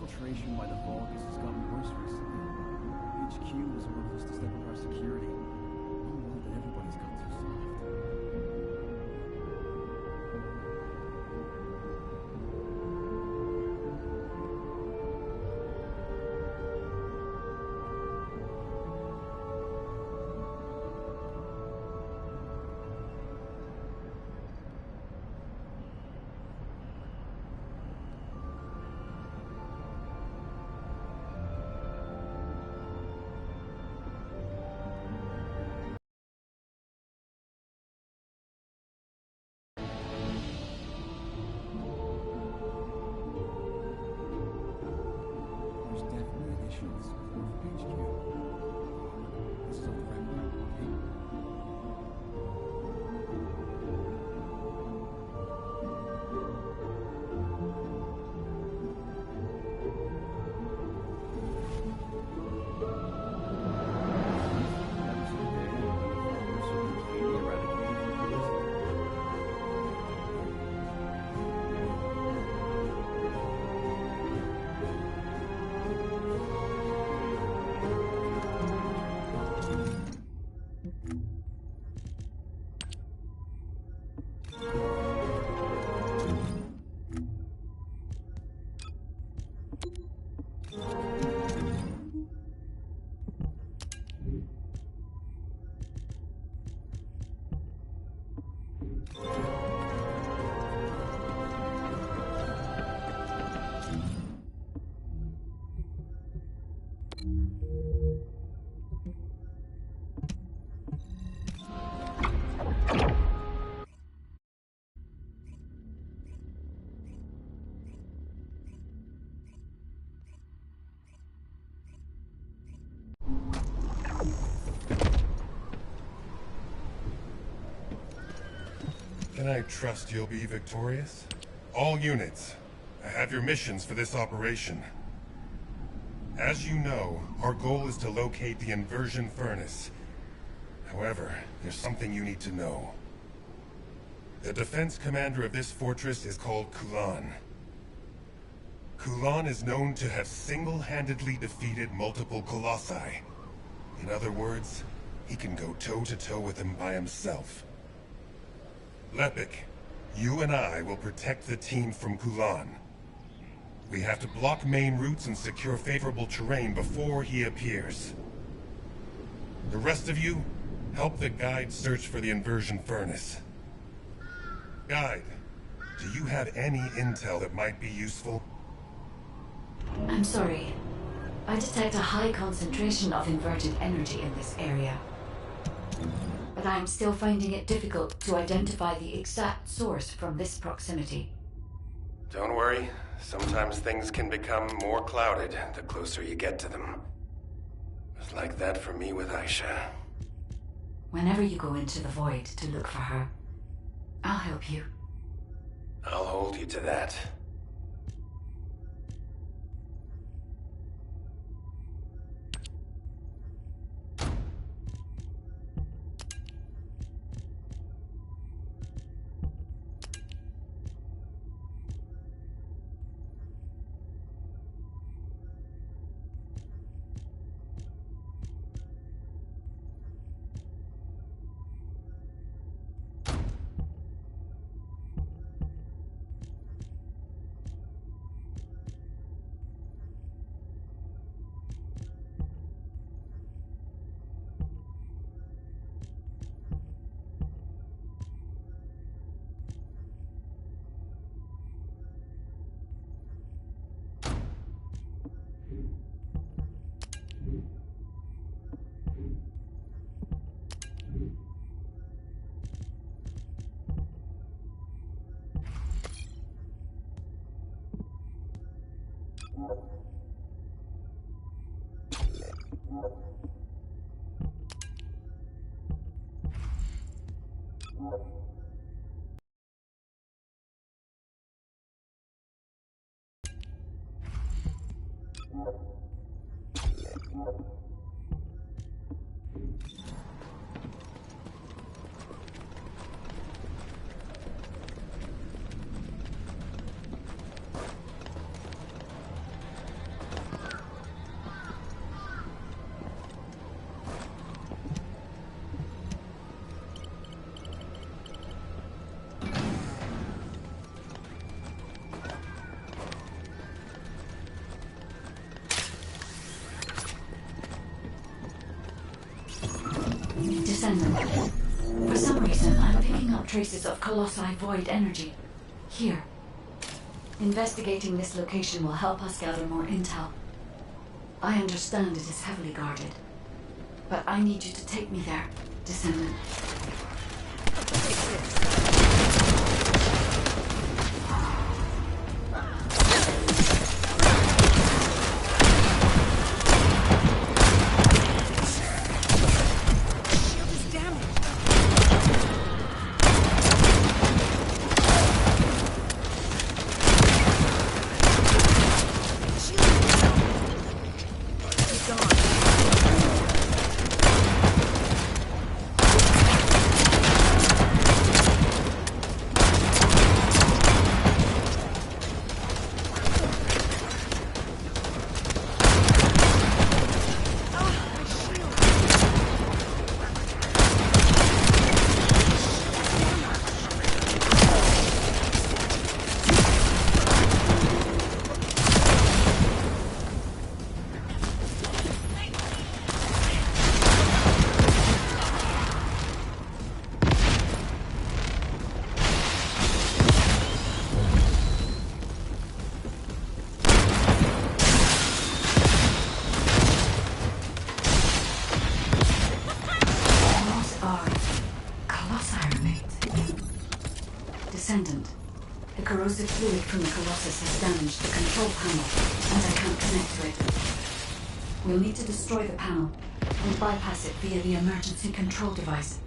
infiltration by the Vulgus has gotten worse recently. HQ was ruthless to step up our security. I'm worried that everybody's got too soft. Can I trust you'll be victorious? All units, I have your missions for this operation. As you know, our goal is to locate the inversion furnace. However, there's something you need to know. The defense commander of this fortress is called Kulan. Kulan is known to have single-handedly defeated multiple colossi. In other words, he can go toe-to-toe with them by himself. Lepik, you and I will protect the team from Kulan. We have to block main routes and secure favorable terrain before he appears. The rest of you, help the guide search for the inversion furnace. Guide, do you have any intel that might be useful? I'm sorry. I detect a high concentration of inverted energy in this area. But I'm still finding it difficult to identify the exact source from this proximity. Don't worry. Sometimes things can become more clouded the closer you get to them. It was like that for me with Aisha. Whenever you go into the void to look for her, I'll help you. I'll hold you to that. traces of Colossi void energy. Here. Investigating this location will help us gather more intel. I understand it is heavily guarded, but I need you to take me there, Descendant. Descendant. The corrosive fluid from the Colossus has damaged the control panel, and I can't connect to it. We'll need to destroy the panel and bypass it via the emergency control device.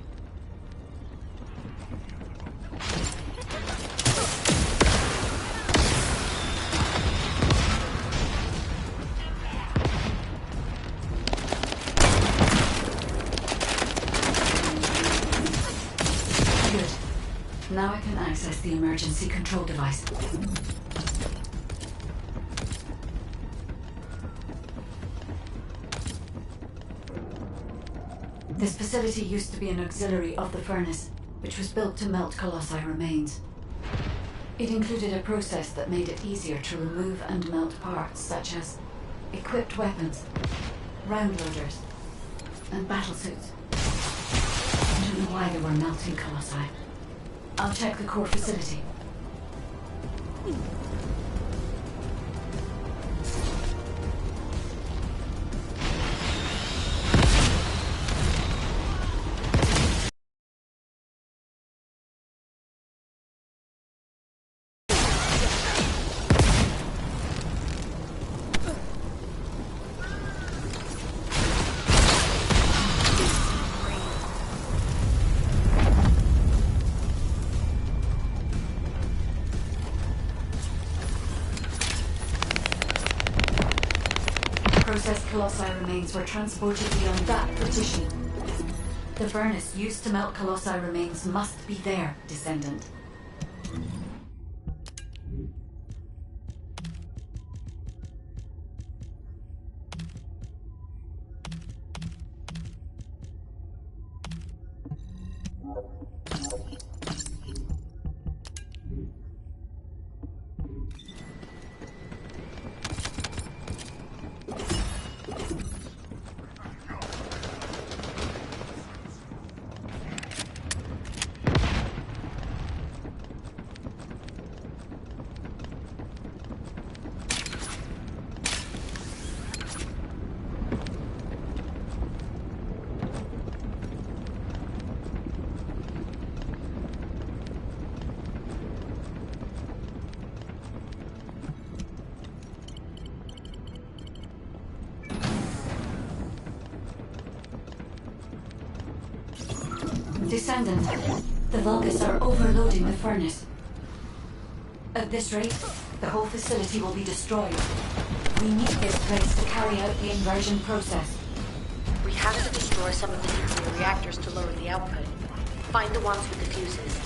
Now I can access the emergency control device. This facility used to be an auxiliary of the furnace, which was built to melt Colossi remains. It included a process that made it easier to remove and melt parts such as equipped weapons, round loaders, and battlesuits. I don't know why they were melting Colossi. I'll check the core facility. Processed Colossi remains were transported beyond that partition. The furnace used to melt Colossi remains must be there, Descendant. Descendant, the Vulgus are overloading the furnace. At this rate, the whole facility will be destroyed. We need this place to carry out the inversion process. We have to destroy some of the nuclear reactors to lower the output. Find the ones with the fuses.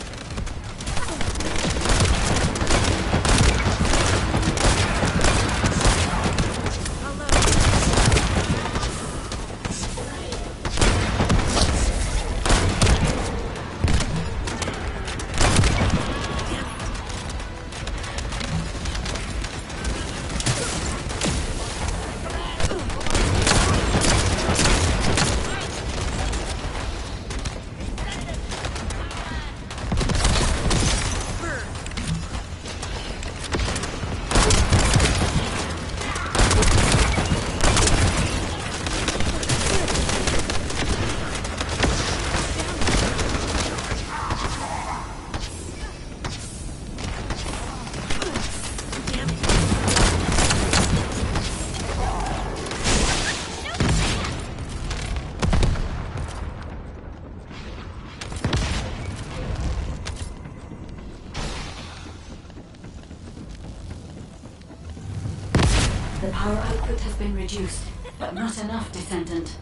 Our output has been reduced, but not enough, Descendant.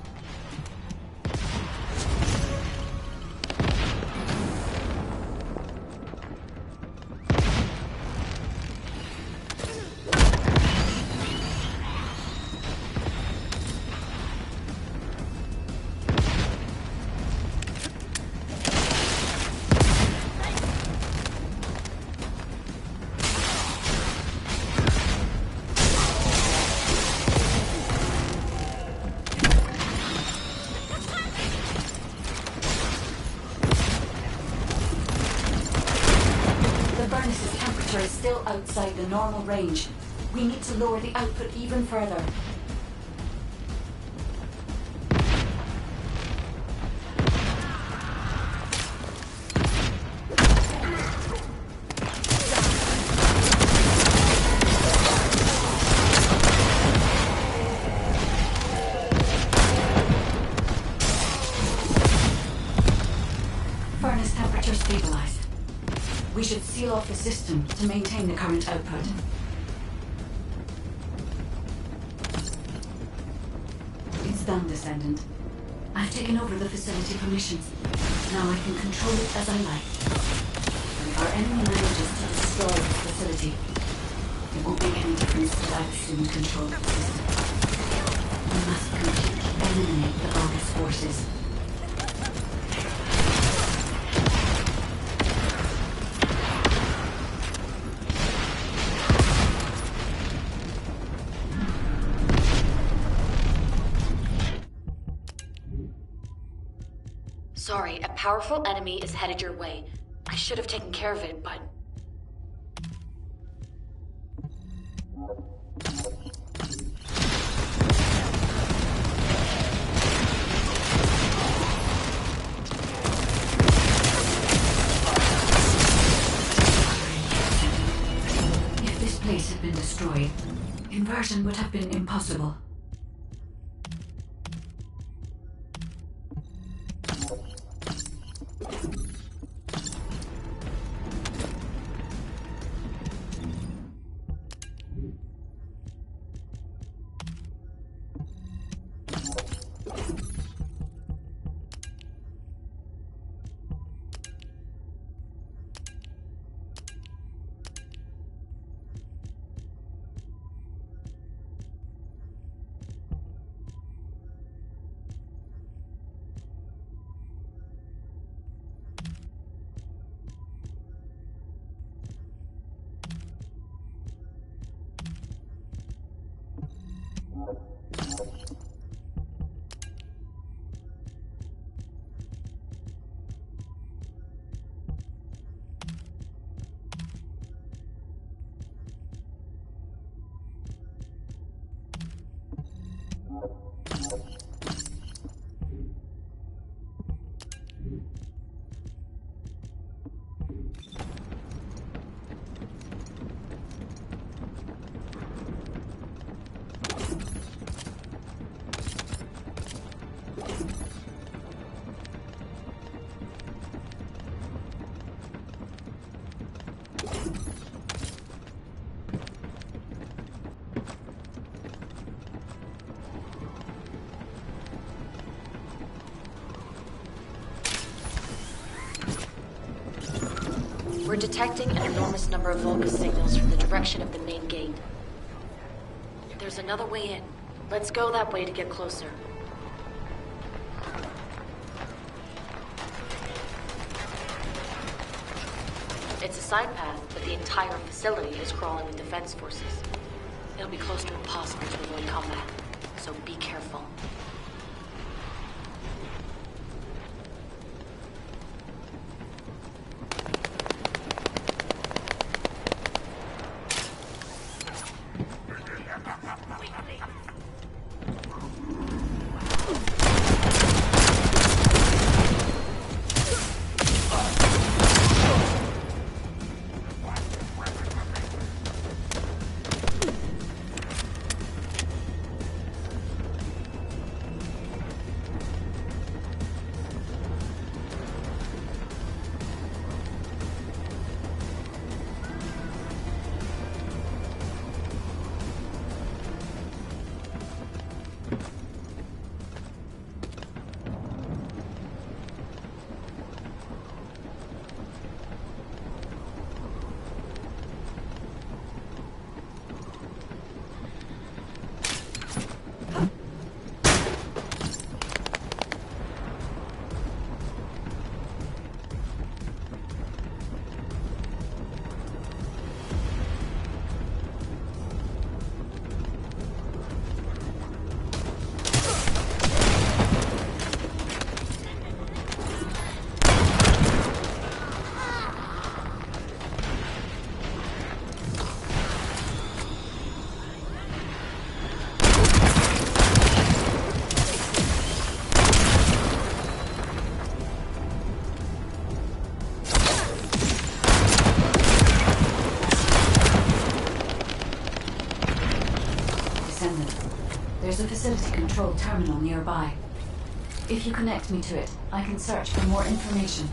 Is still outside the normal range. We need to lower the output even further. Furnace temperature stabilized. We should seal off the system to maintain the current output. It's done, Descendant. I've taken over the facility permissions. Now I can control it as I like. If our enemy manages to destroy the facility, it won't make any difference that I assume control of the system. We must completely eliminate the bogus forces. Sorry, a powerful enemy is headed your way. I should have taken care of it, but... If this place had been destroyed, inversion would have been impossible. We're detecting an enormous number of Vulgus signals from the direction of the main gate. There's another way in. Let's go that way to get closer. It's a side path, but the entire facility is crawling with defense forces. It'll be close to impossible to avoid combat, so be careful. Descendant. There's a facility control terminal nearby. If you connect me to it, I can search for more information.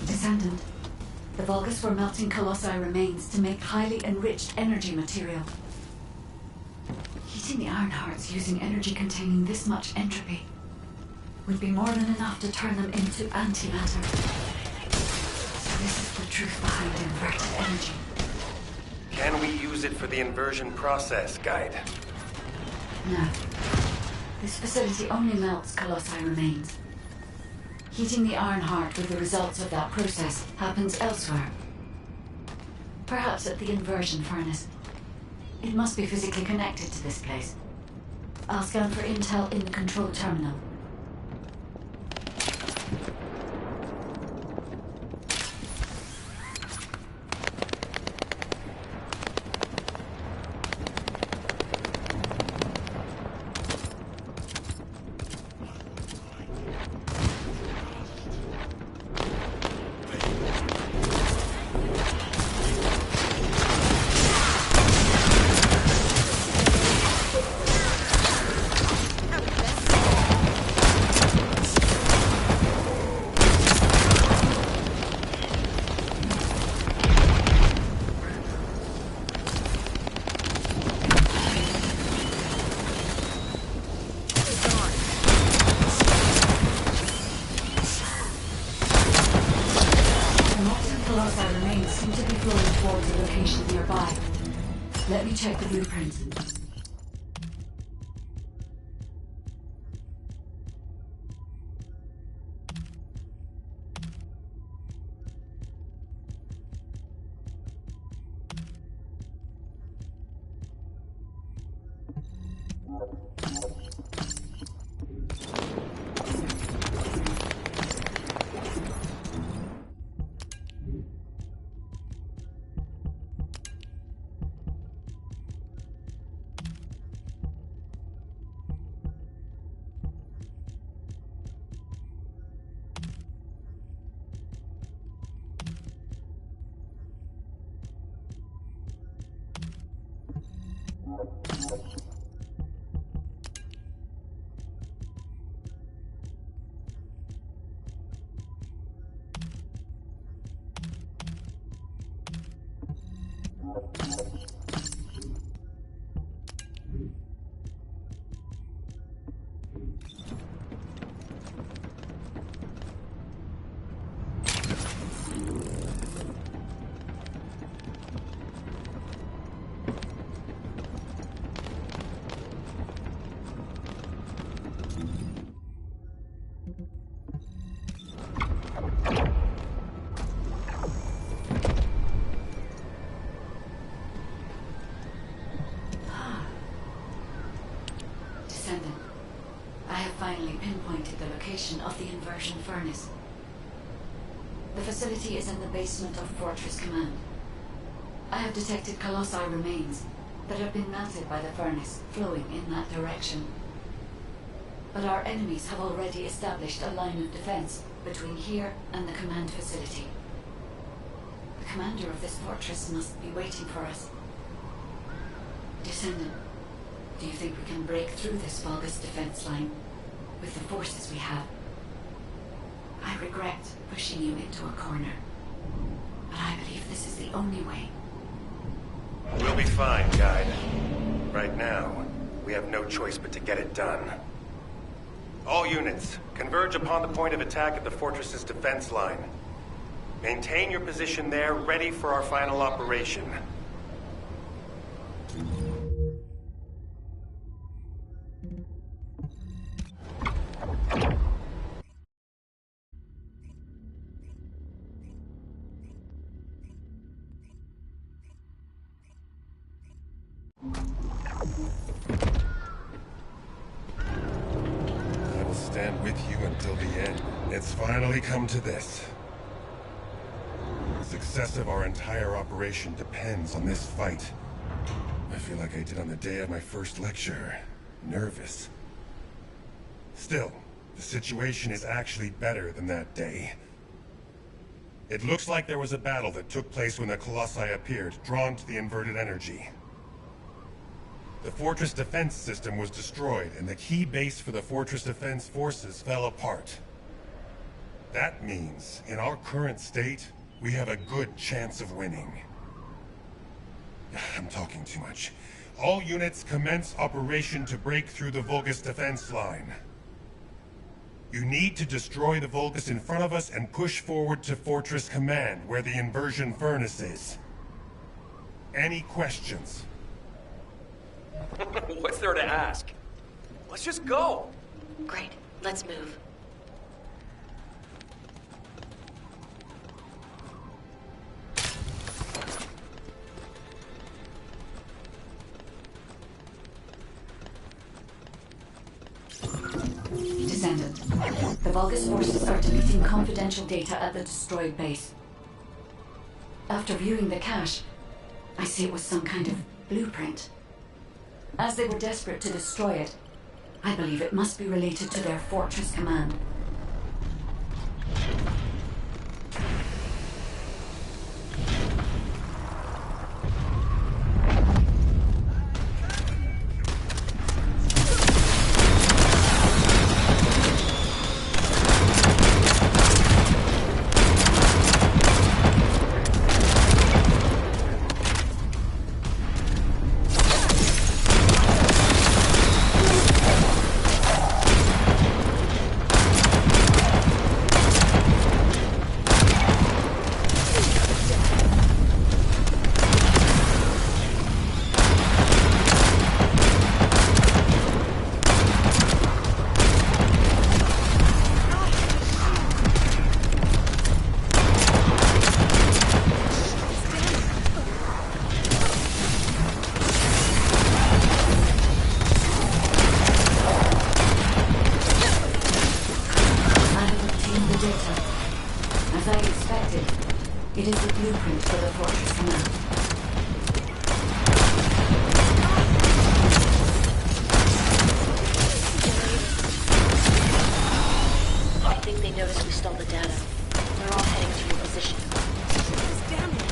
Descendant. The Vulgus were melting colossi remains to make highly enriched energy material. Heating the iron hearts using energy containing this much entropy would be more than enough to turn them into antimatter. So this is the truth behind inverted energy. Can we use it for the inversion process, Guide? No. This facility only melts colossi remains. Heating the iron heart with the results of that process happens elsewhere. Perhaps at the inversion furnace. It must be physically connected to this place. I'll scan for intel in the control terminal. Colossi remains seem to be flowing towards a location nearby. Let me check the blueprints. location of the inversion furnace. The facility is in the basement of Fortress Command. I have detected colossi remains that have been melted by the furnace flowing in that direction. But our enemies have already established a line of defense between here and the command facility. The commander of this fortress must be waiting for us. Descendant, do you think we can break through this Vulgus defense line with the forces we have? I regret pushing you into a corner, but I believe this is the only way. We'll be fine, Guide. Right now, we have no choice but to get it done. All units, converge upon the point of attack at the fortress's defense line. Maintain your position there, ready for our final operation. I will stand with you until the end. It's finally come to this. The success of our entire operation depends on this fight. I feel like I did on the day of my first lecture. Nervous. Still, the situation is actually better than that day. It looks like there was a battle that took place when the Colossi appeared, drawn to the inverted energy. The fortress defense system was destroyed, and the key base for the fortress defense forces fell apart. That means, in our current state, we have a good chance of winning. I'm talking too much. All units commence operation to break through the Vulgus defense line. You need to destroy the Vulgus in front of us and push forward to Fortress Command, where the inversion furnace is. Any questions? What's there to ask? Let's just go! Great, let's move. Descendant, the Vulgus forces are deleting confidential data at the destroyed base. After viewing the cache, I see it was some kind of blueprint. As they were desperate to destroy it, I believe it must be related to their fortress command. As I expected, it is the blueprint for the fortress command. I think they noticed we stole the data. They're all heading to your position. Damn it!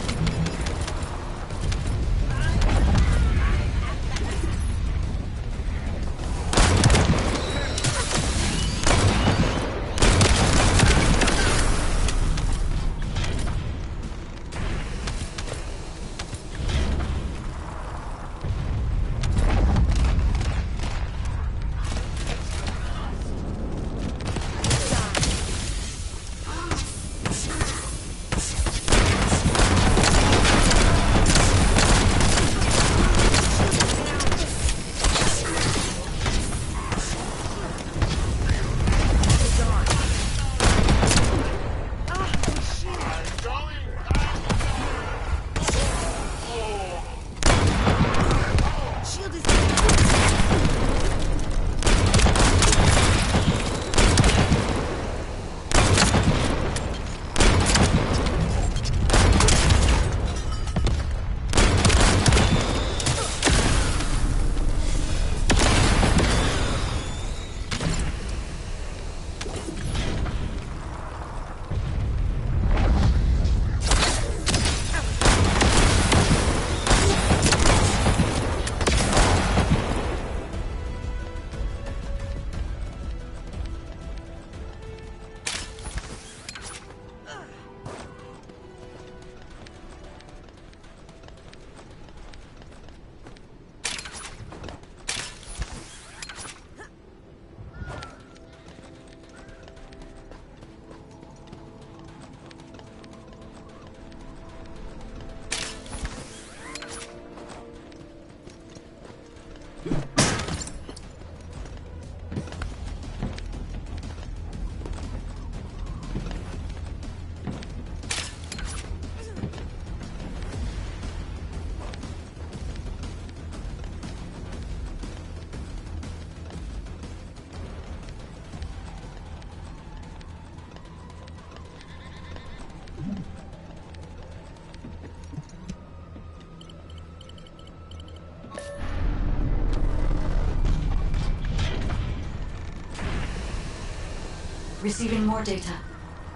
Receiving more data.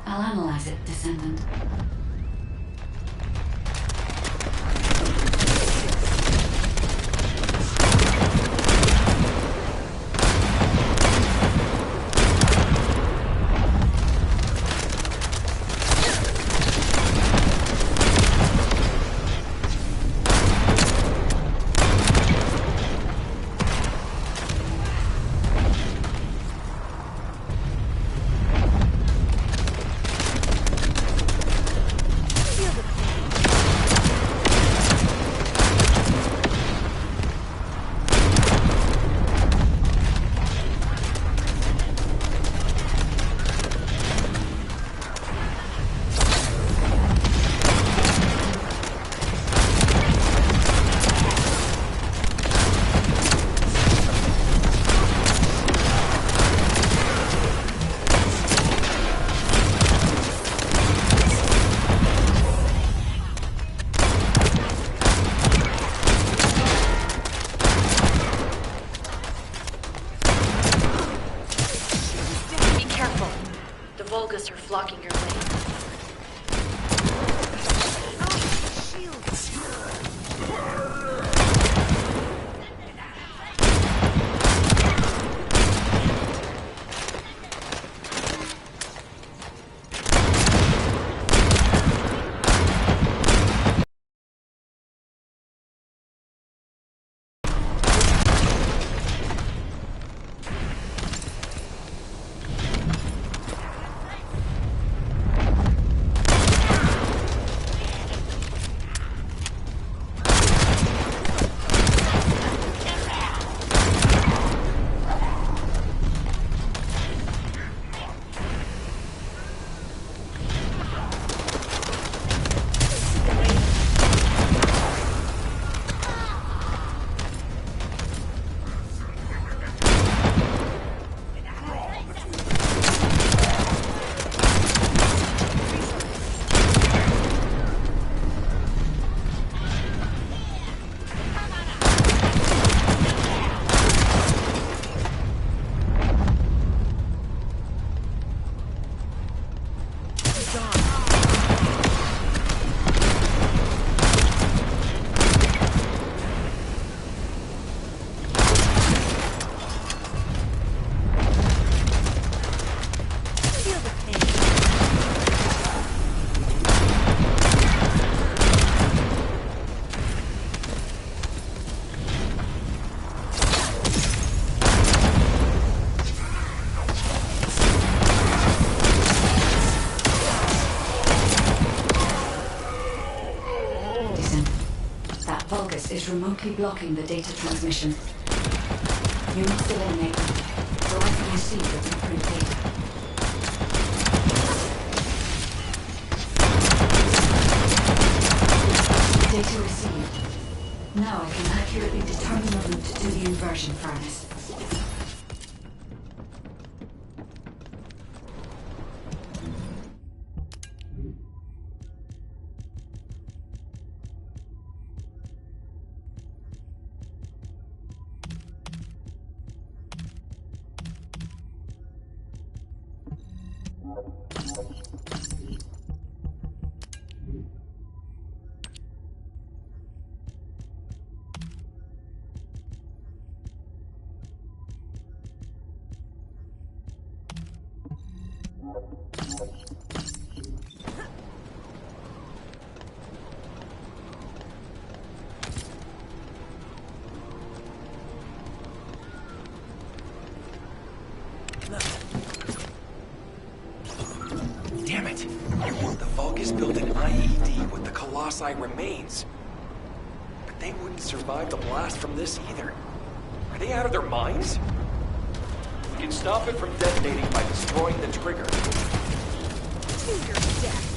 I'll analyze it, Descendant. Vulgus are flocking your way. Is remotely blocking the data transmission. You must eliminate them, so I can receive the improved data. Data received. Now I can accurately determine the route to the inversion furnace. Damn it! The Vulgus built an IED with the Colossi remains. But they wouldn't survive the blast from this either. Are they out of their minds? We can stop it from detonating by destroying the trigger. To your death.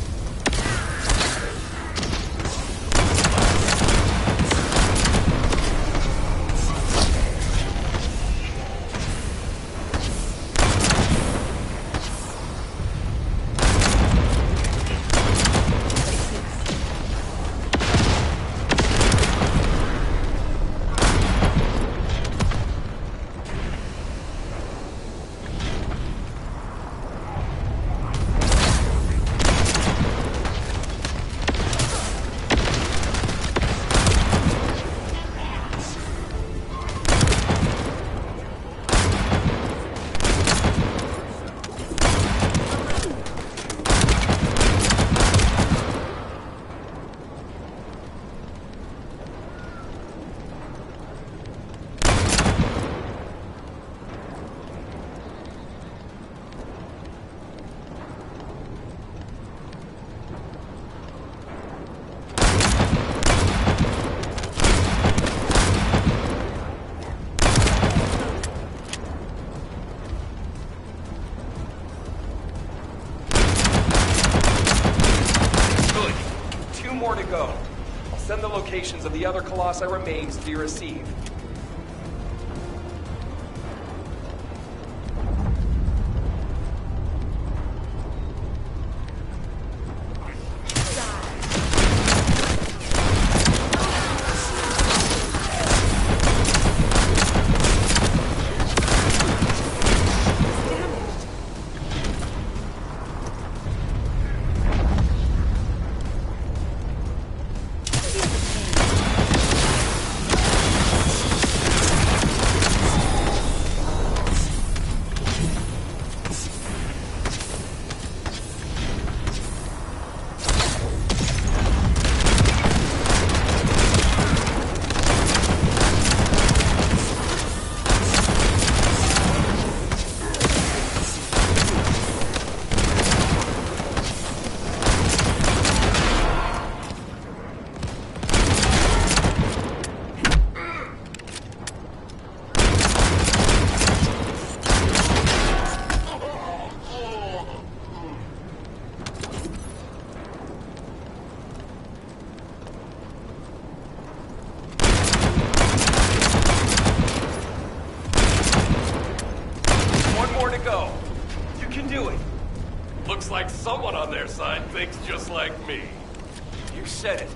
more to go. I'll send the locations of the other Colossi remains to your receive. Looks like someone on their side thinks just like me. You said it.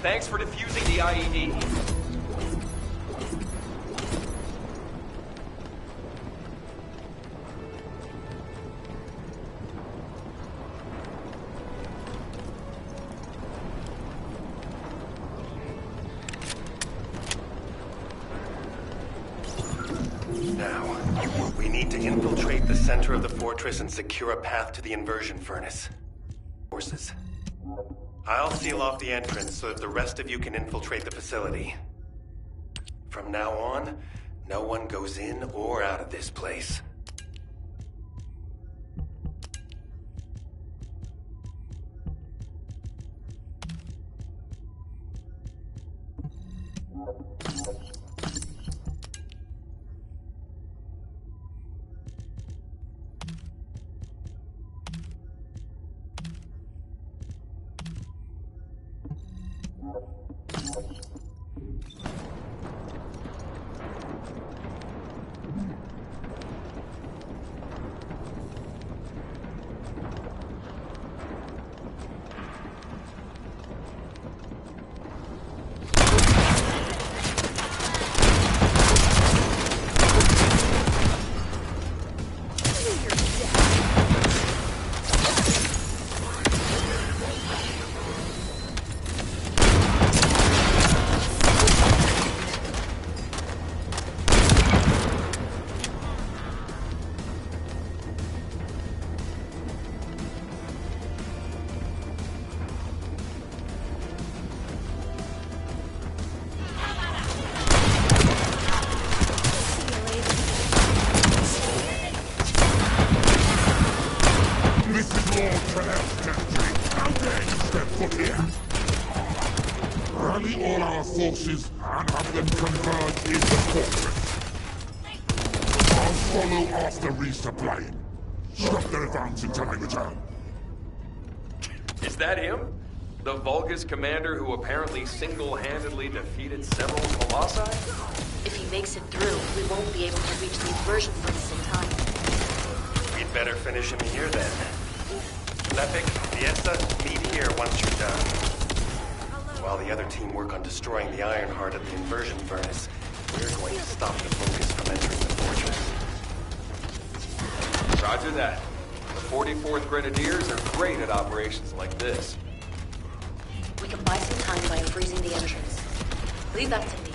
Thanks for defusing the IED. Now, we need to infiltrate the center of the fortress and secure a path to the inversion furnace. Forces. I'll seal off the entrance so that the rest of you can infiltrate the facility. From now on, no one goes in or out of this place. our forces and have them converge in the fortress. I'll follow after resupplying. Stop their advance until I return. Is that him? The Vulgus commander who apparently single-handedly defeated several Colossi? If he makes it through, we won't be able to reach the inversion furnace in time. We'd better finish him here then. Lepic, Fiesta, meet here once you're done. While the other team work on destroying the Ironheart at the inversion furnace, we're going to stop the Vulgus from entering the fortress. Roger that. The 44th Grenadiers are great at operations like this. We can buy some time by freezing the entrance. Leave that to me.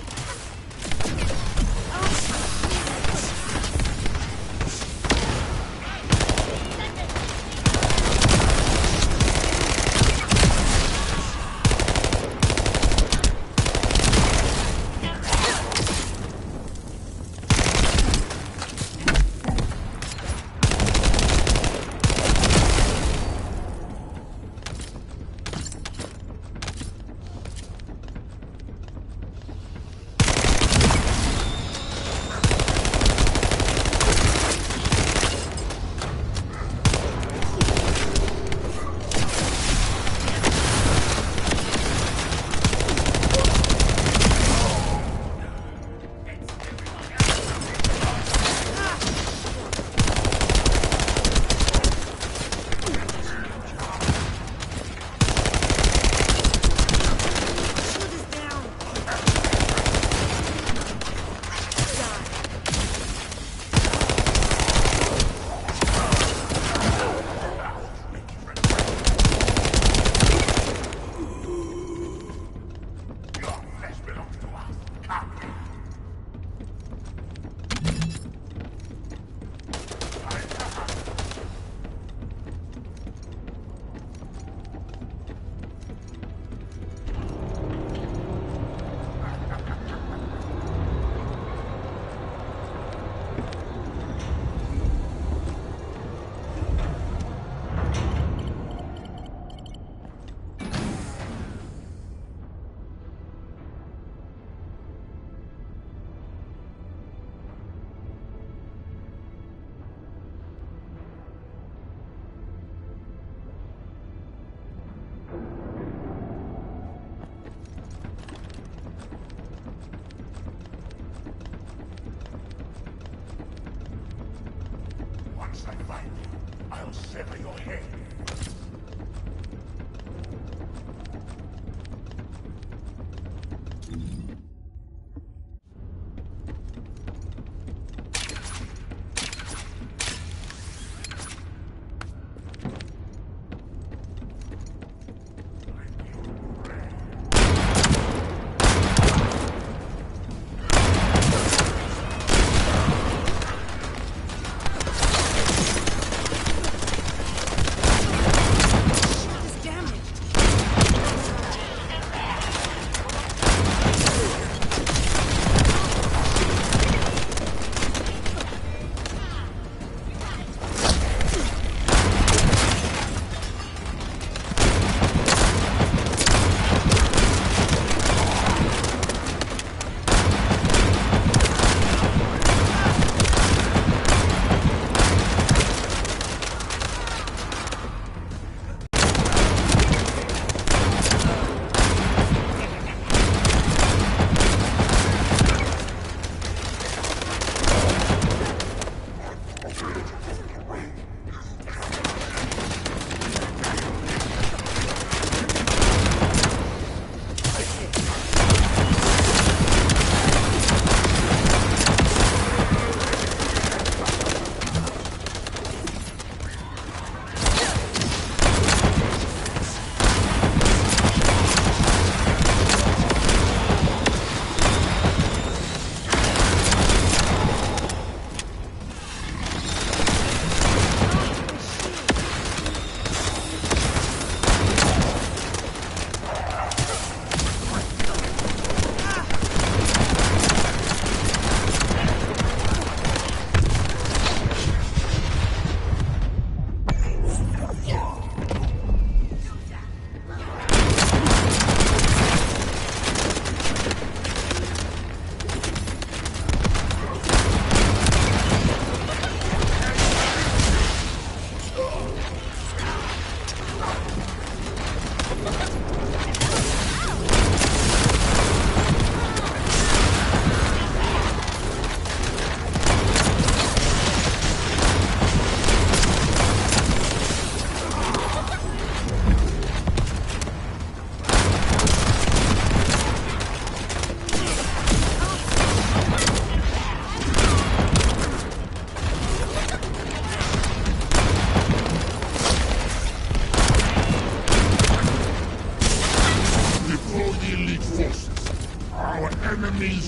Once I find you, I'll sever your head.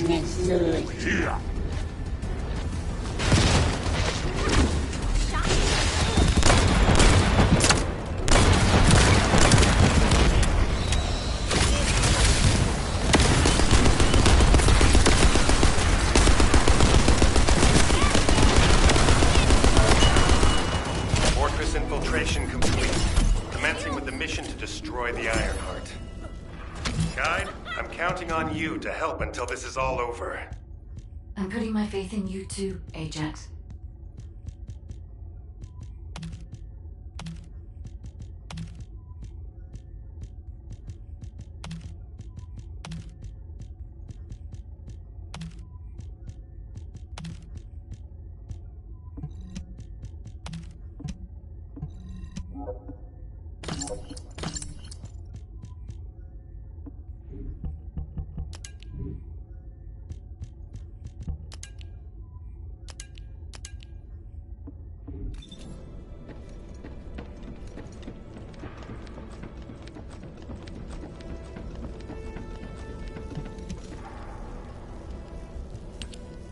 will fall here. Fortress infiltration complete. Commencing with the mission to destroy the Ironheart. Guide, I'm counting on you to help until this is all over. I'm putting my faith in you too, Ajax.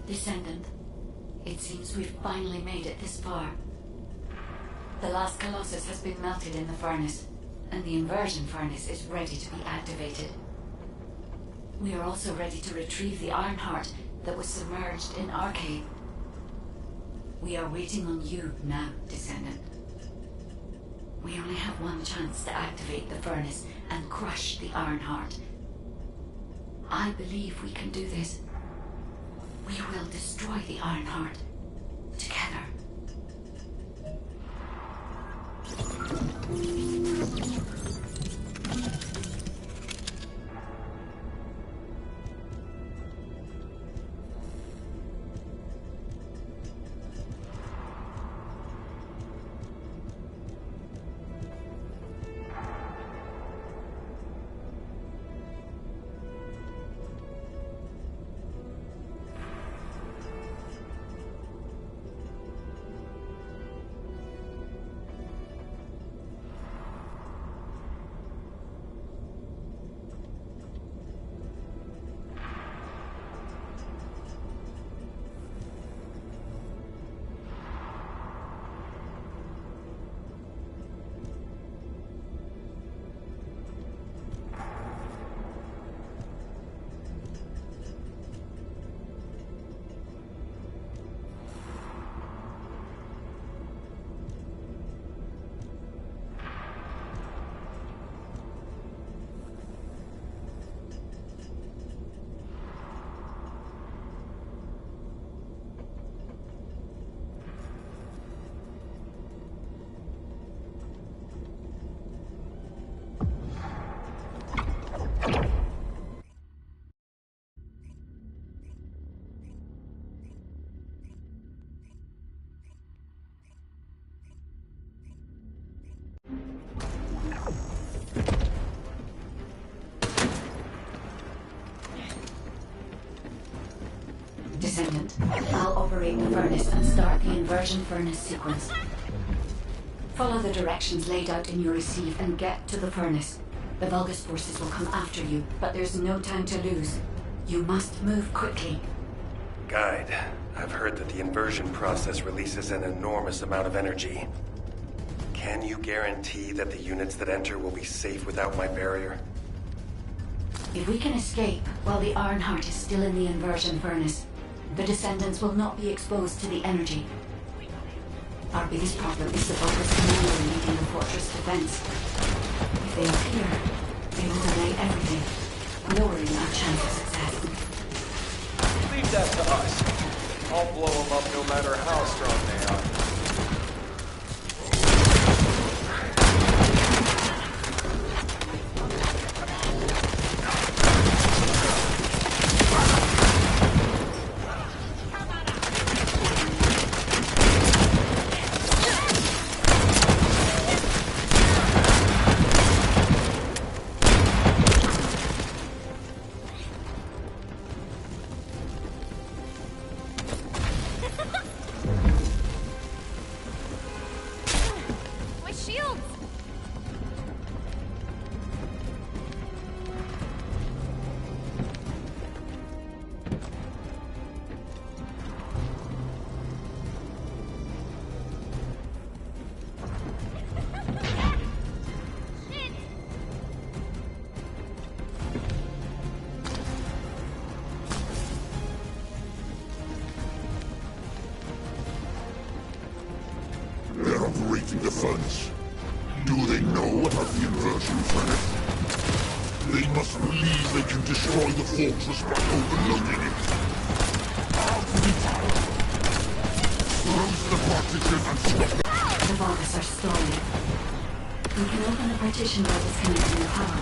Descendant, it seems we've finally made it this far. The last Colossus has been melted in the furnace, and the inversion furnace is ready to be activated. We are also ready to retrieve the Ironheart that was submerged in our cave. We are waiting on you now, Descendant. We only have one chance to activate the furnace and crush the Ironheart. I believe we can do this. We will destroy the Ironheart together. Descendant, I'll operate the furnace and start the inversion furnace sequence. Follow the directions laid out in your receive and get to the furnace. The Vulgus forces will come after you, but there's no time to lose. You must move quickly. Guide, I've heard that the inversion process releases an enormous amount of energy. Can you guarantee that the units that enter will be safe without my barrier? If we can escape while the Ironheart is still in the inversion furnace, the Descendants will not be exposed to the energy. Our biggest problem is the Vulgus commander leading the fortress defense. If they appear, they will delay everything, lowering our chance of success. Leave that to us. I'll blow them up no matter how strong they are. operating defense. Do they know about the inversion furnace? They must believe they can destroy the fortress by overloading it. Out with the power! Close the partition and stop them! The Vulgus are stalling. We can open the partition by disconnecting the power.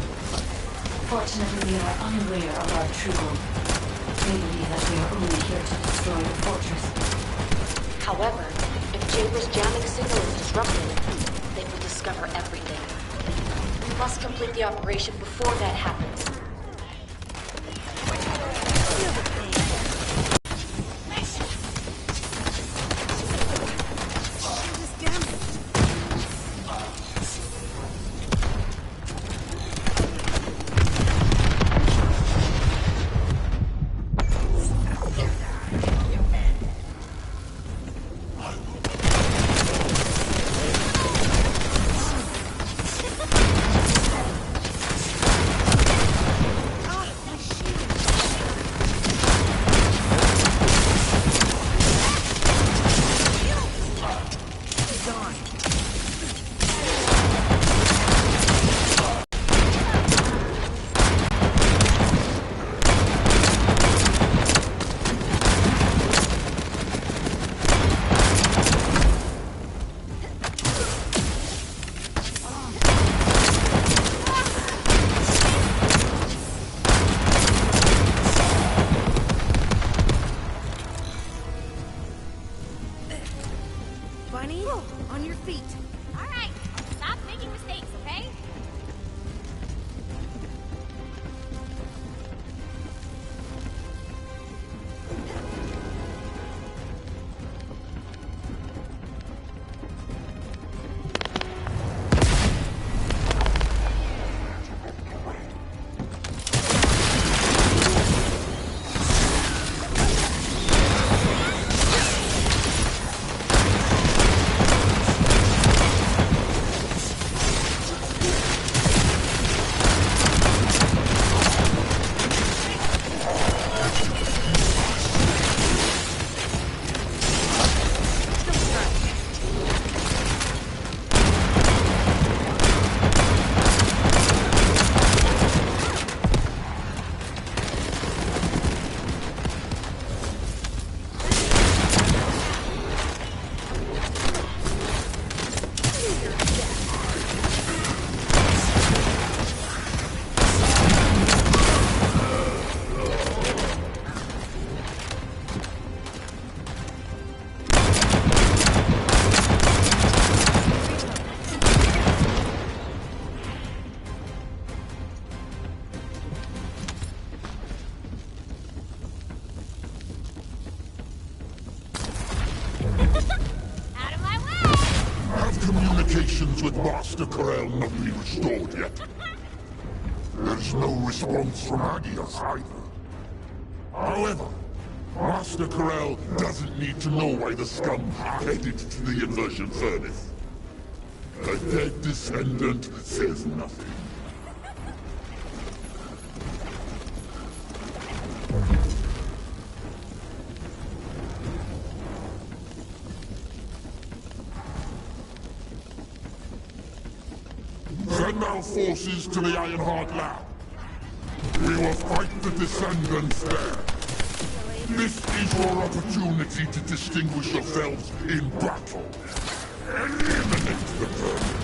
Fortunately, they are unaware of our true goal. They believe that we are only here to destroy the fortress. However, if Jaber's jamming signal is disrupted, they will discover everything. We must complete the operation before that happens. Bunny, on your feet. All right, stop making mistakes, okay? Out of my way! Have communications with Master Corel not been restored yet? There's no response from Agios either. However, Master Corel doesn't need to know why the scum are headed to the inversion furnace. A dead Descendant says nothing. Send our forces to the Ironheart lab. We will fight the Descendants there. This is your opportunity to distinguish yourselves in battle. Eliminate the vermin.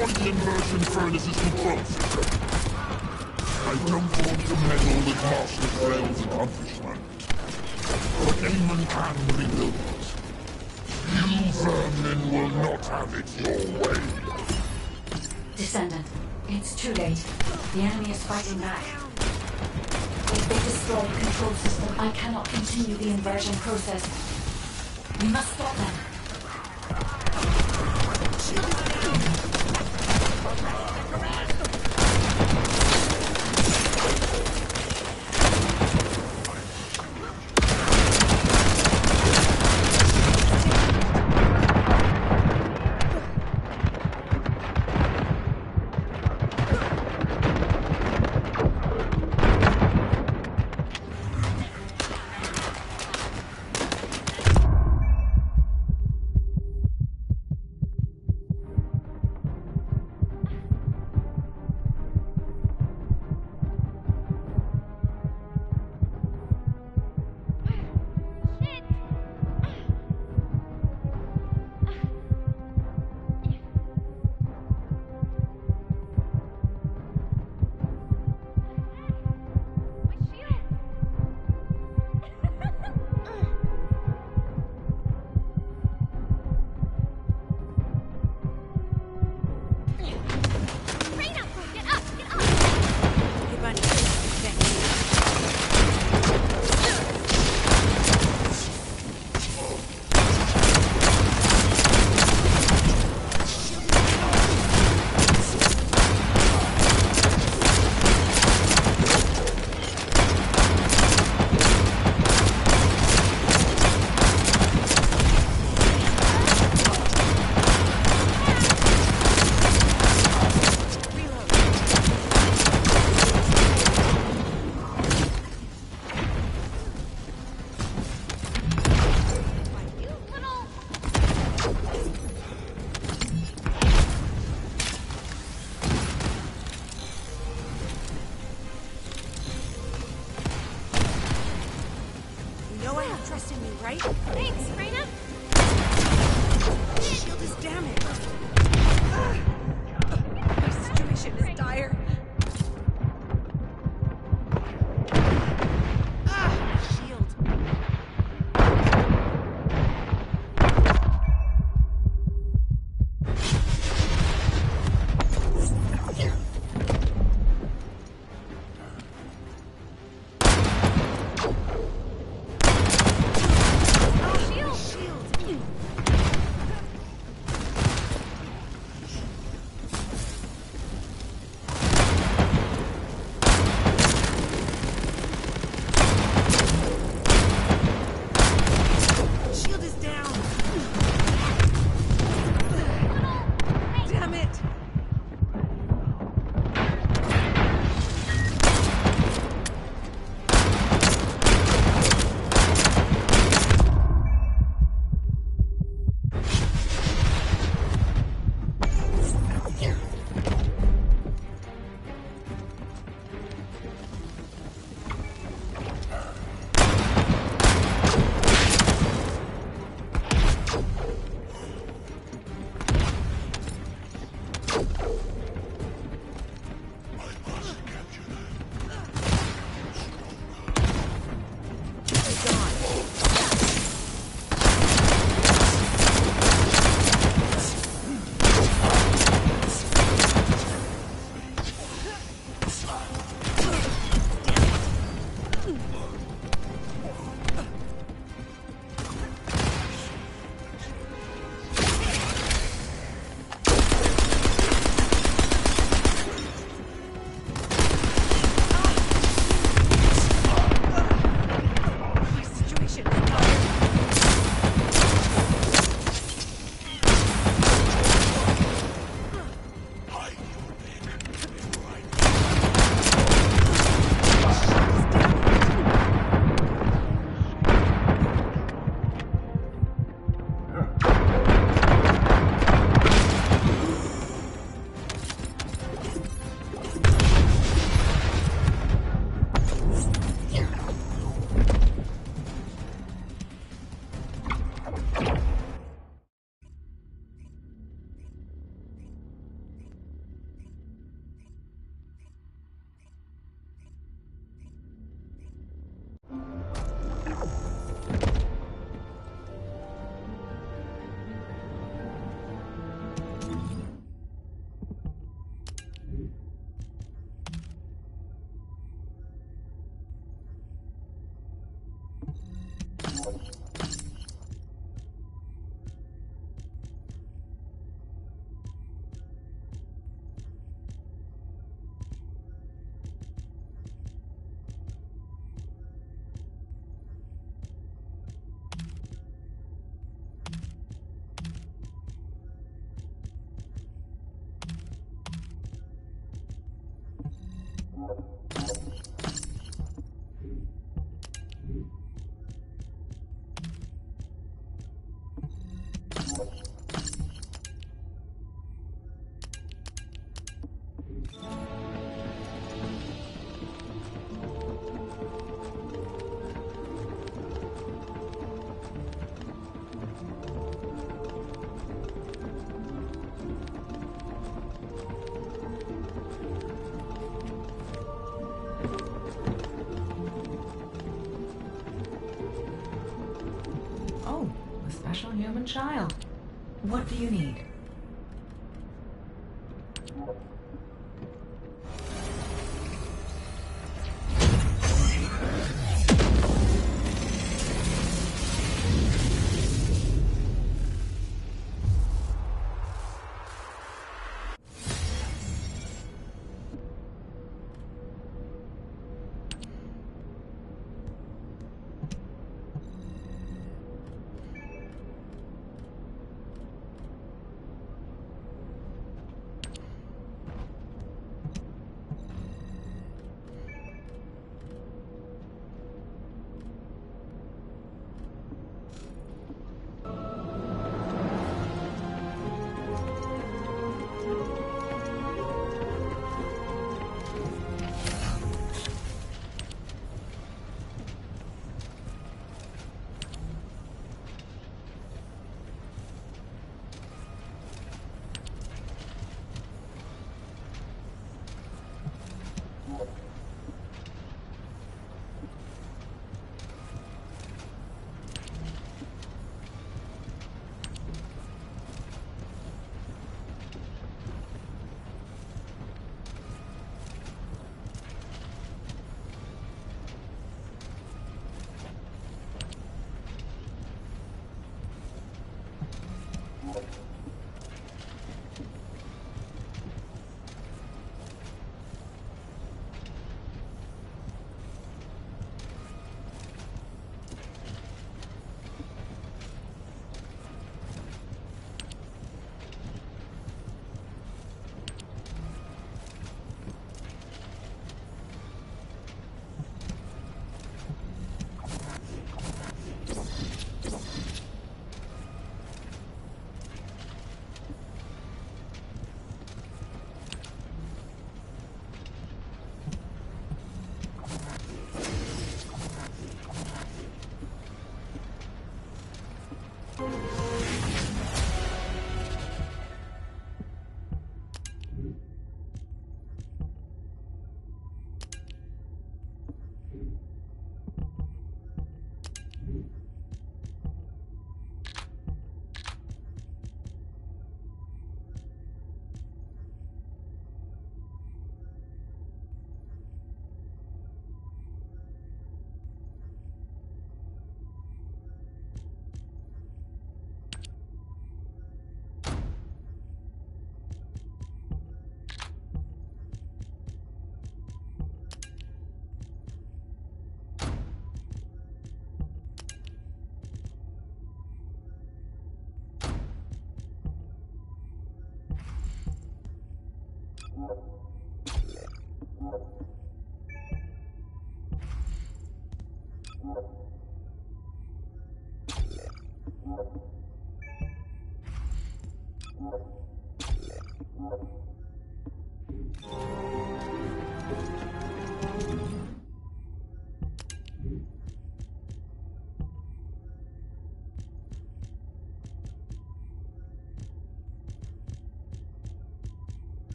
destroy the inversion furnace's control system. I don't want to meddle with Master Krell's accomplishment. But Eamon can rebuild it. You vermin will not have it your way. Descendant, it's too late. The enemy is fighting back. If they destroy the control system, I cannot continue the inversion process. We must stop them. child. What do you need?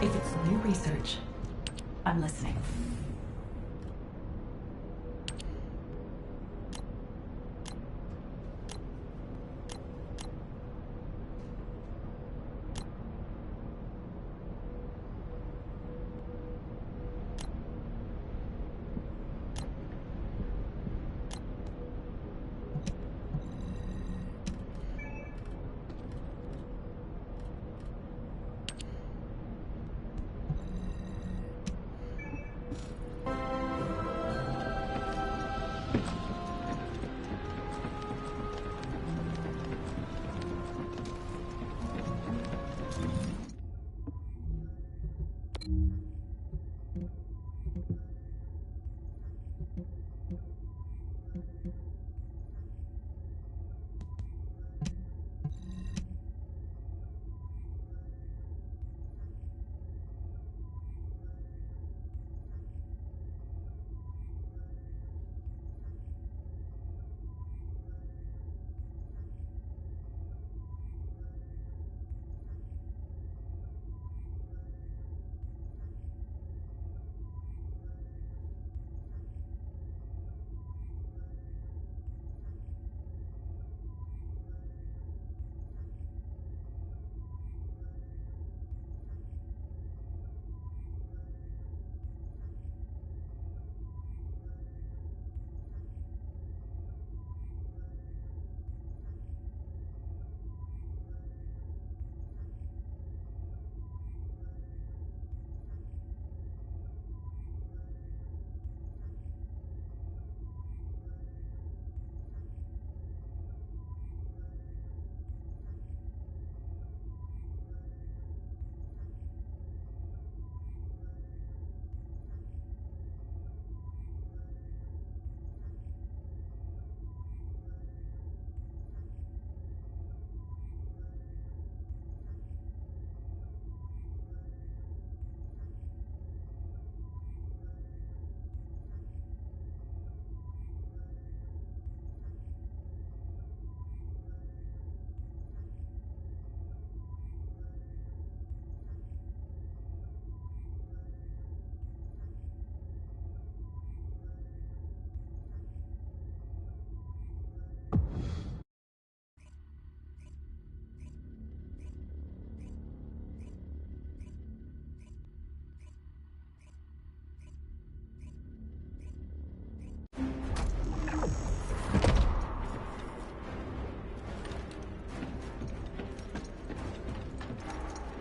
If it's new research, I'm listening.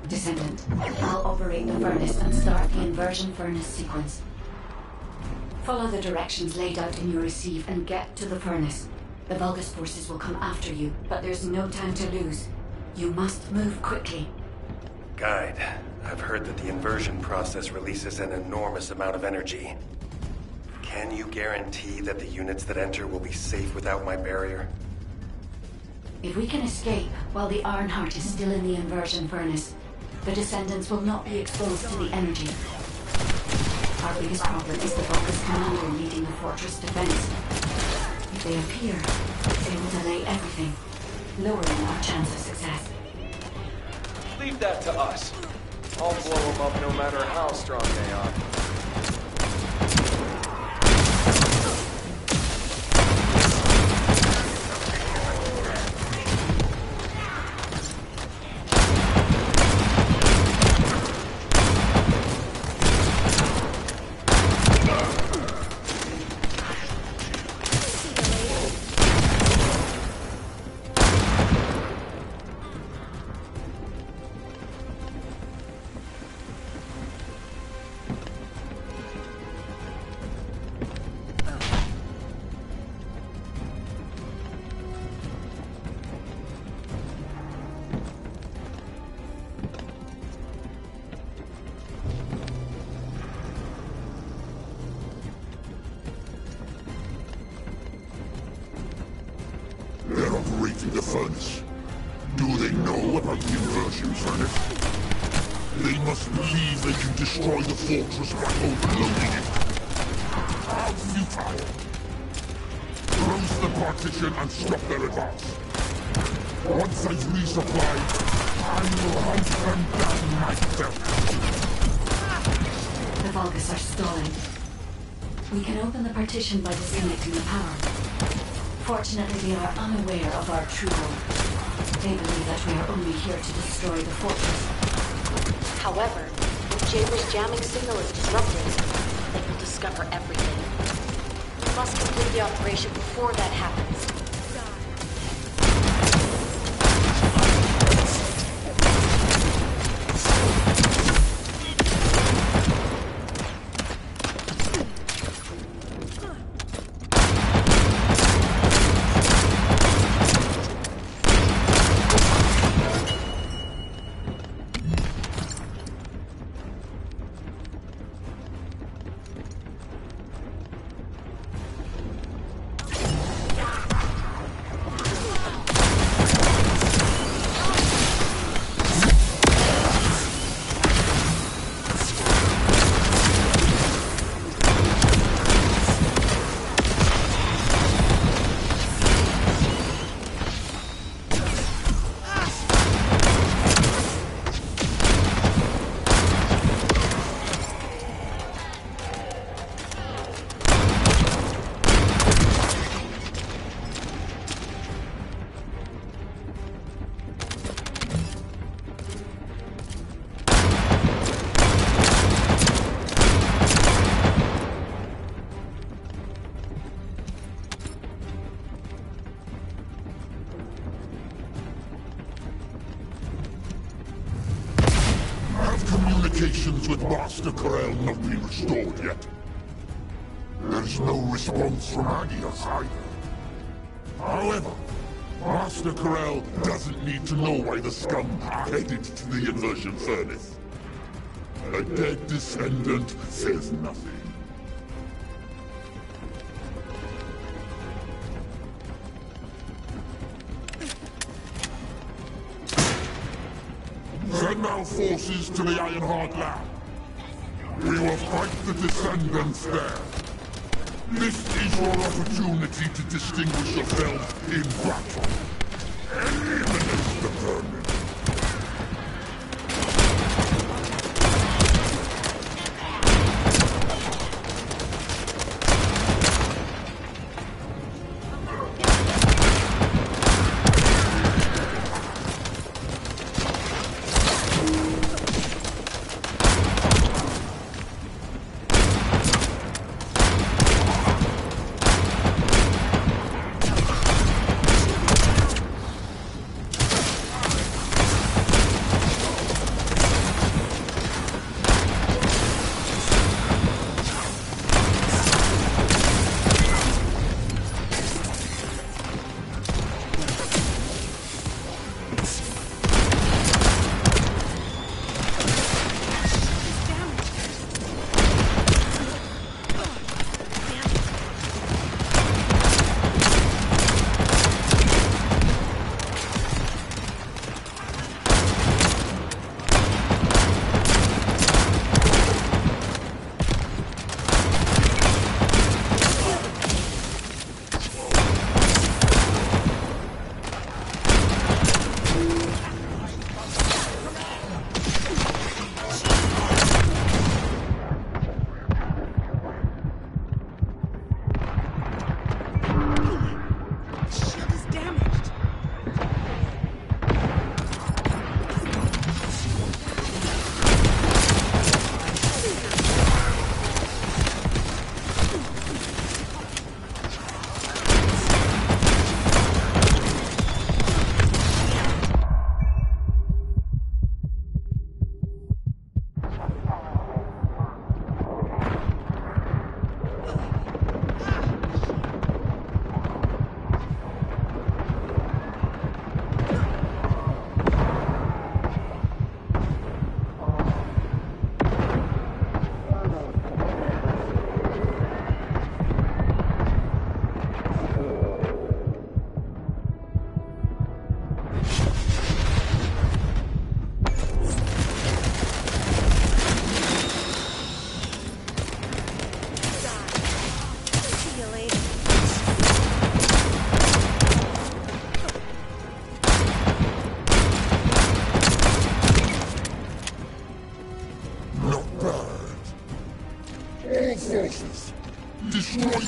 Descendant, I'll operate the furnace and start the inversion furnace sequence. Follow the directions laid out in your receive and get to the furnace. The Vulgus forces will come after you, but there's no time to lose. You must move quickly. Guide, I've heard that the inversion process releases an enormous amount of energy. Can you guarantee that the units that enter will be safe without my barrier? If we can escape while the Ironheart is still in the inversion furnace, the Descendants will not be exposed to the energy. Our biggest problem is the Vulgus commander leading the fortress defense. If they appear, they will delay everything, lowering our chance of success. Leave that to us. I'll blow them up no matter how strong they are. They're operating the furnace. Do they know about the inversion furnace? They must believe they can destroy the fortress by overloading it. How futile! Close the partition and stop their advance. Once I've resupplied, I will hunt them down myself. The Vulgus are stalling. We can open the partition by disconnecting the power. Fortunately, they are unaware of our true goal. They believe that we are only here to destroy the fortress. However, if Jaber's jamming signal is disrupted, they will discover everything. We must complete the operation before that happens. Communications with Master Corel not be restored yet. There's no response from Agios either. However, Master Corel doesn't need to know why the scum are headed to the inversion furnace. A dead Descendant says nothing. Send our forces to the Ironheart lab. We will fight the Descendants there. This is your opportunity to distinguish yourselves in battle. Eliminate the vermin.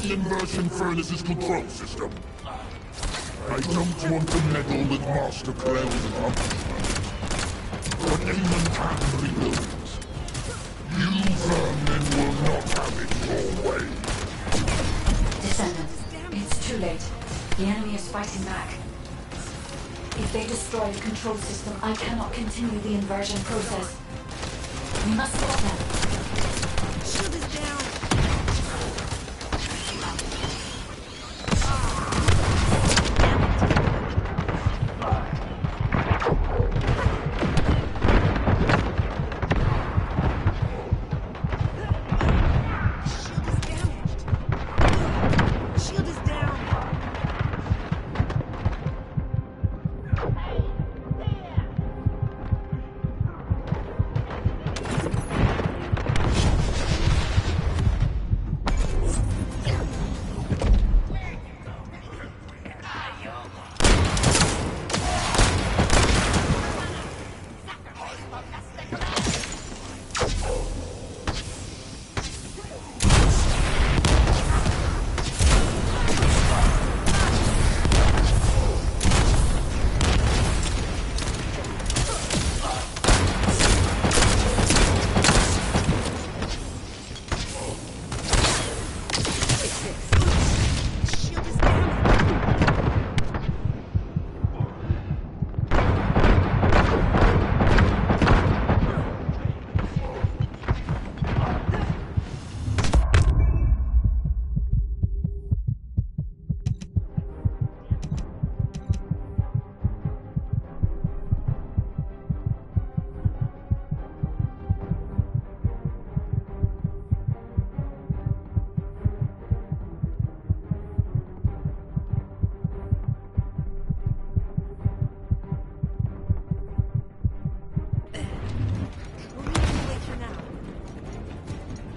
the inversion furnace's control system. I don't want to meddle with Master Corell's accomplishments, but anyone can rebuild it. You vermin will not have it your way. Descendant, it's too late. The enemy is fighting back. If they destroy the control system, I cannot continue the inversion process. We must stop them. Shield is down.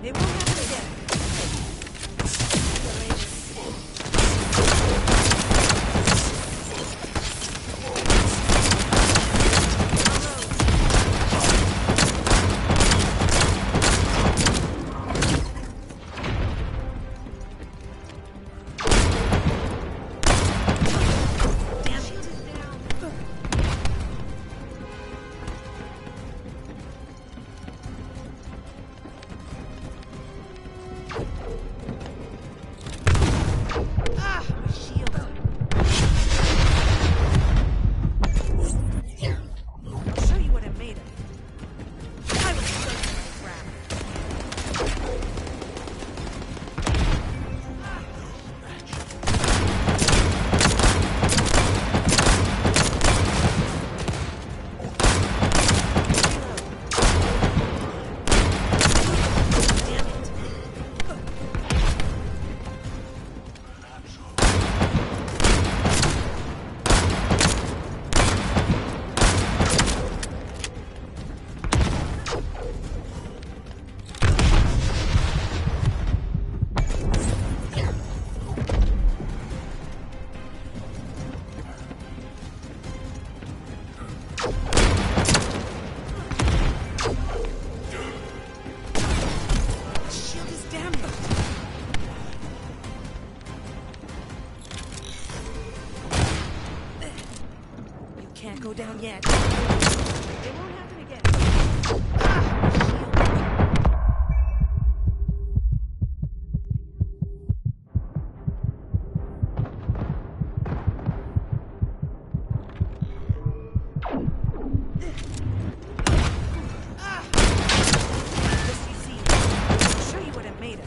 It won't happen again. Can't go down yet. It won't happen again. I'll show you what I'm made of.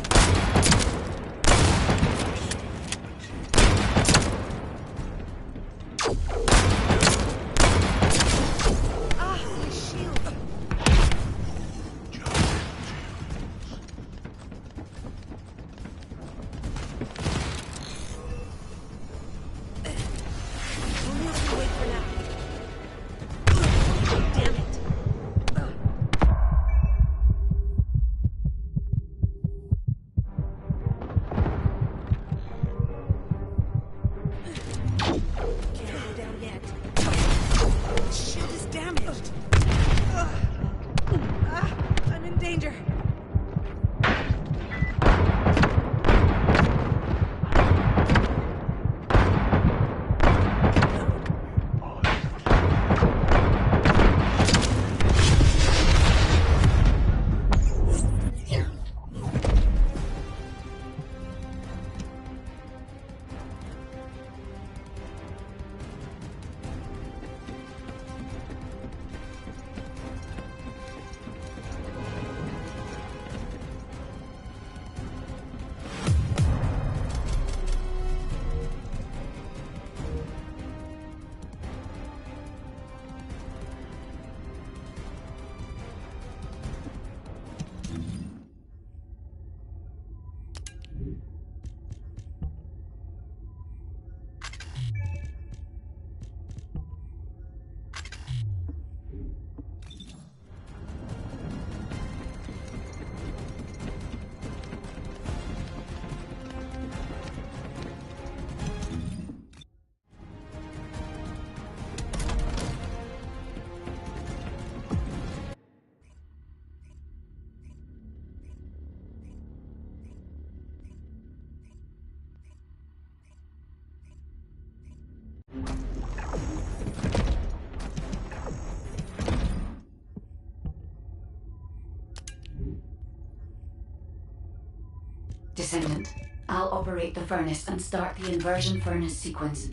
Descendant, I'll operate the furnace and start the inversion furnace sequence.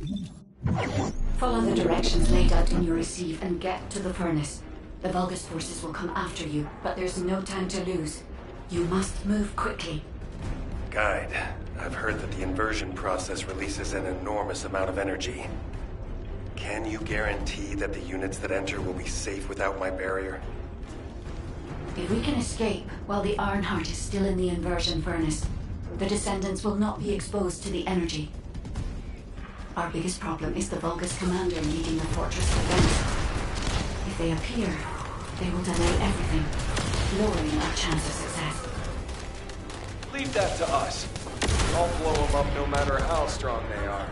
Follow the directions laid out in your receive and get to the furnace. The Vulgus forces will come after you, but there's no time to lose. You must move quickly. Guide, I've heard that the inversion process releases an enormous amount of energy. Can you guarantee that the units that enter will be safe without my barrier? If we can escape while the Ironheart is still in the inversion furnace, the Descendants will not be exposed to the energy. Our biggest problem is the Vulgus commander leading the fortress defense. If they appear, they will delay everything, lowering our chance of success. Leave that to us. I'll blow them up no matter how strong they are.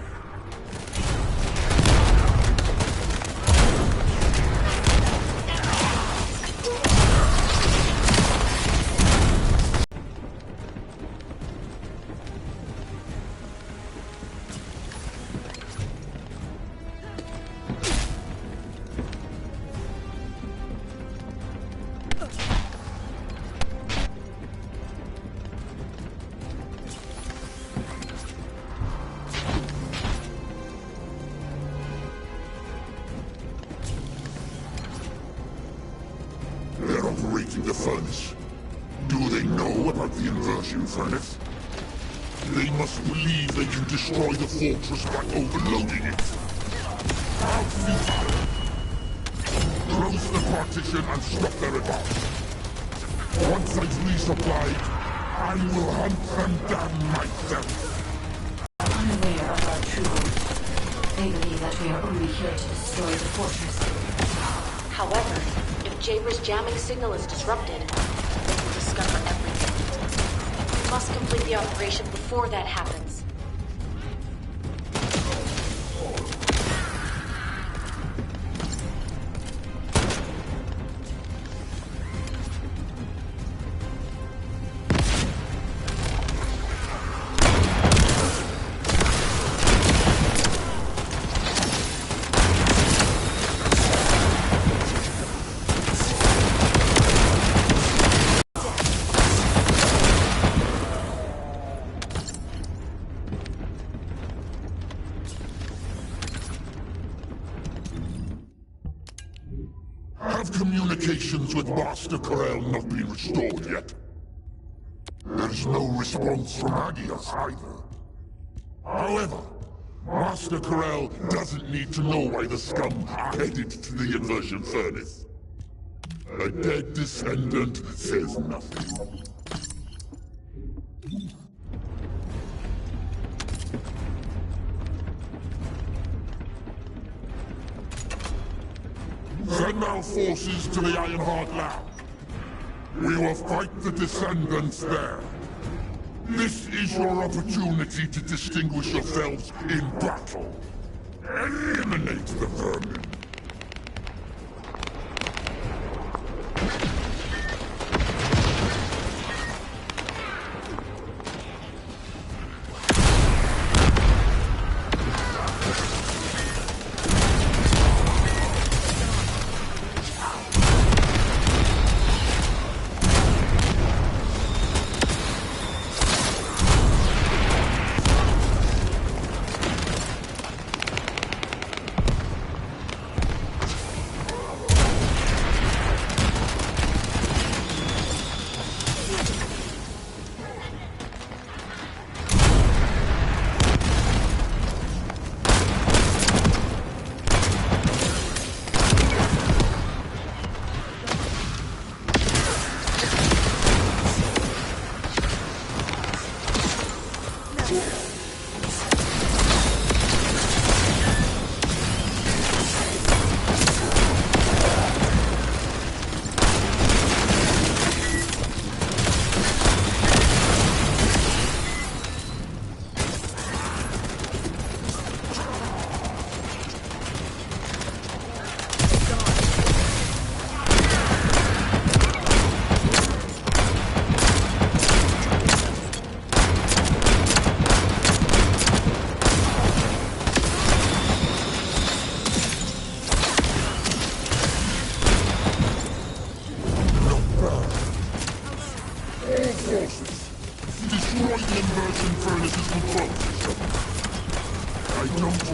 They're operating the furnace. Do they know about the inversion furnace? They must believe they can destroy the fortress by overloading it. How futile! Close the partition and stop their advance. Once I've resupplied, I will hunt them down myself. Unaware of our true goals, they believe that we are only here to destroy the fortress. However, if Jaber's jamming signal is disrupted, they will discover everything. We must complete the operation before that happens. Have communications with Master Corel not been restored yet? There's no response from Agios either. However, Master Corel doesn't need to know why the scum are headed to the inversion furnace. A dead descendant says nothing. Send our forces to the Ironheart lab. We will fight the Descendants there. This is your opportunity to distinguish yourselves in battle. Eliminate the vermin.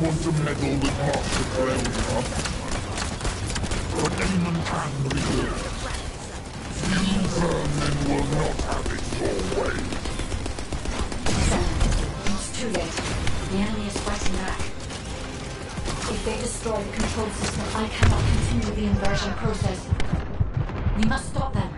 want to meddle with Master Corellia. But Damon can rebuild. You vermin will not have it your way. It's too late. The enemy is fighting back. If they destroy the control system, I cannot continue the inversion process. We must stop them.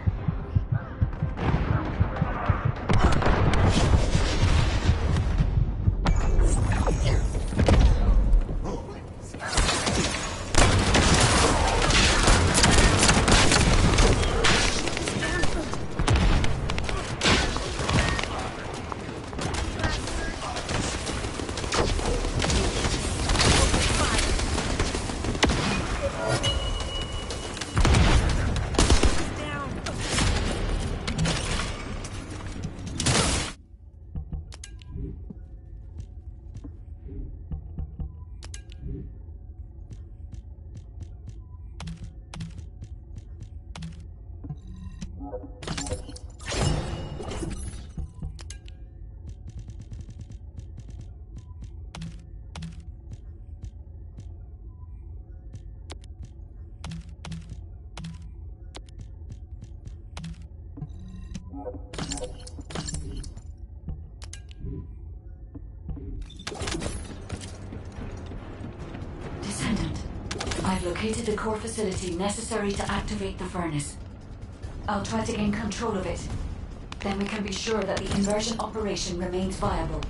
Descendant, I've located the core facility necessary to activate the furnace. I'll try to gain control of it. Then we can be sure that the inversion operation remains viable.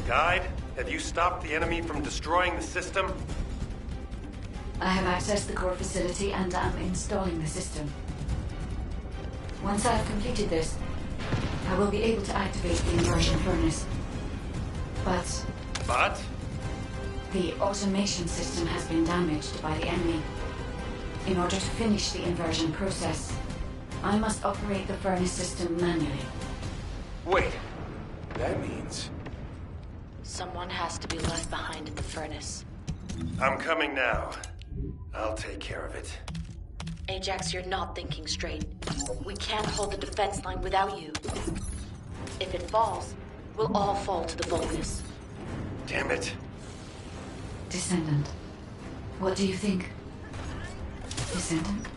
Guide, have you stopped the enemy from destroying the system? I have accessed the core facility and am installing the system. Once I have completed this, I will be able to activate the inversion furnace. But the automation system has been damaged by the enemy. In order to finish the inversion process, I must operate the furnace system manually. Wait, that means... Someone has to be left behind in the furnace. I'm coming now. I'll take care of it. Ajax, you're not thinking straight. We can't hold the defense line without you. If it falls, we'll all fall to the Vulgus. Damn it. Descendant, what do you think? Descendant?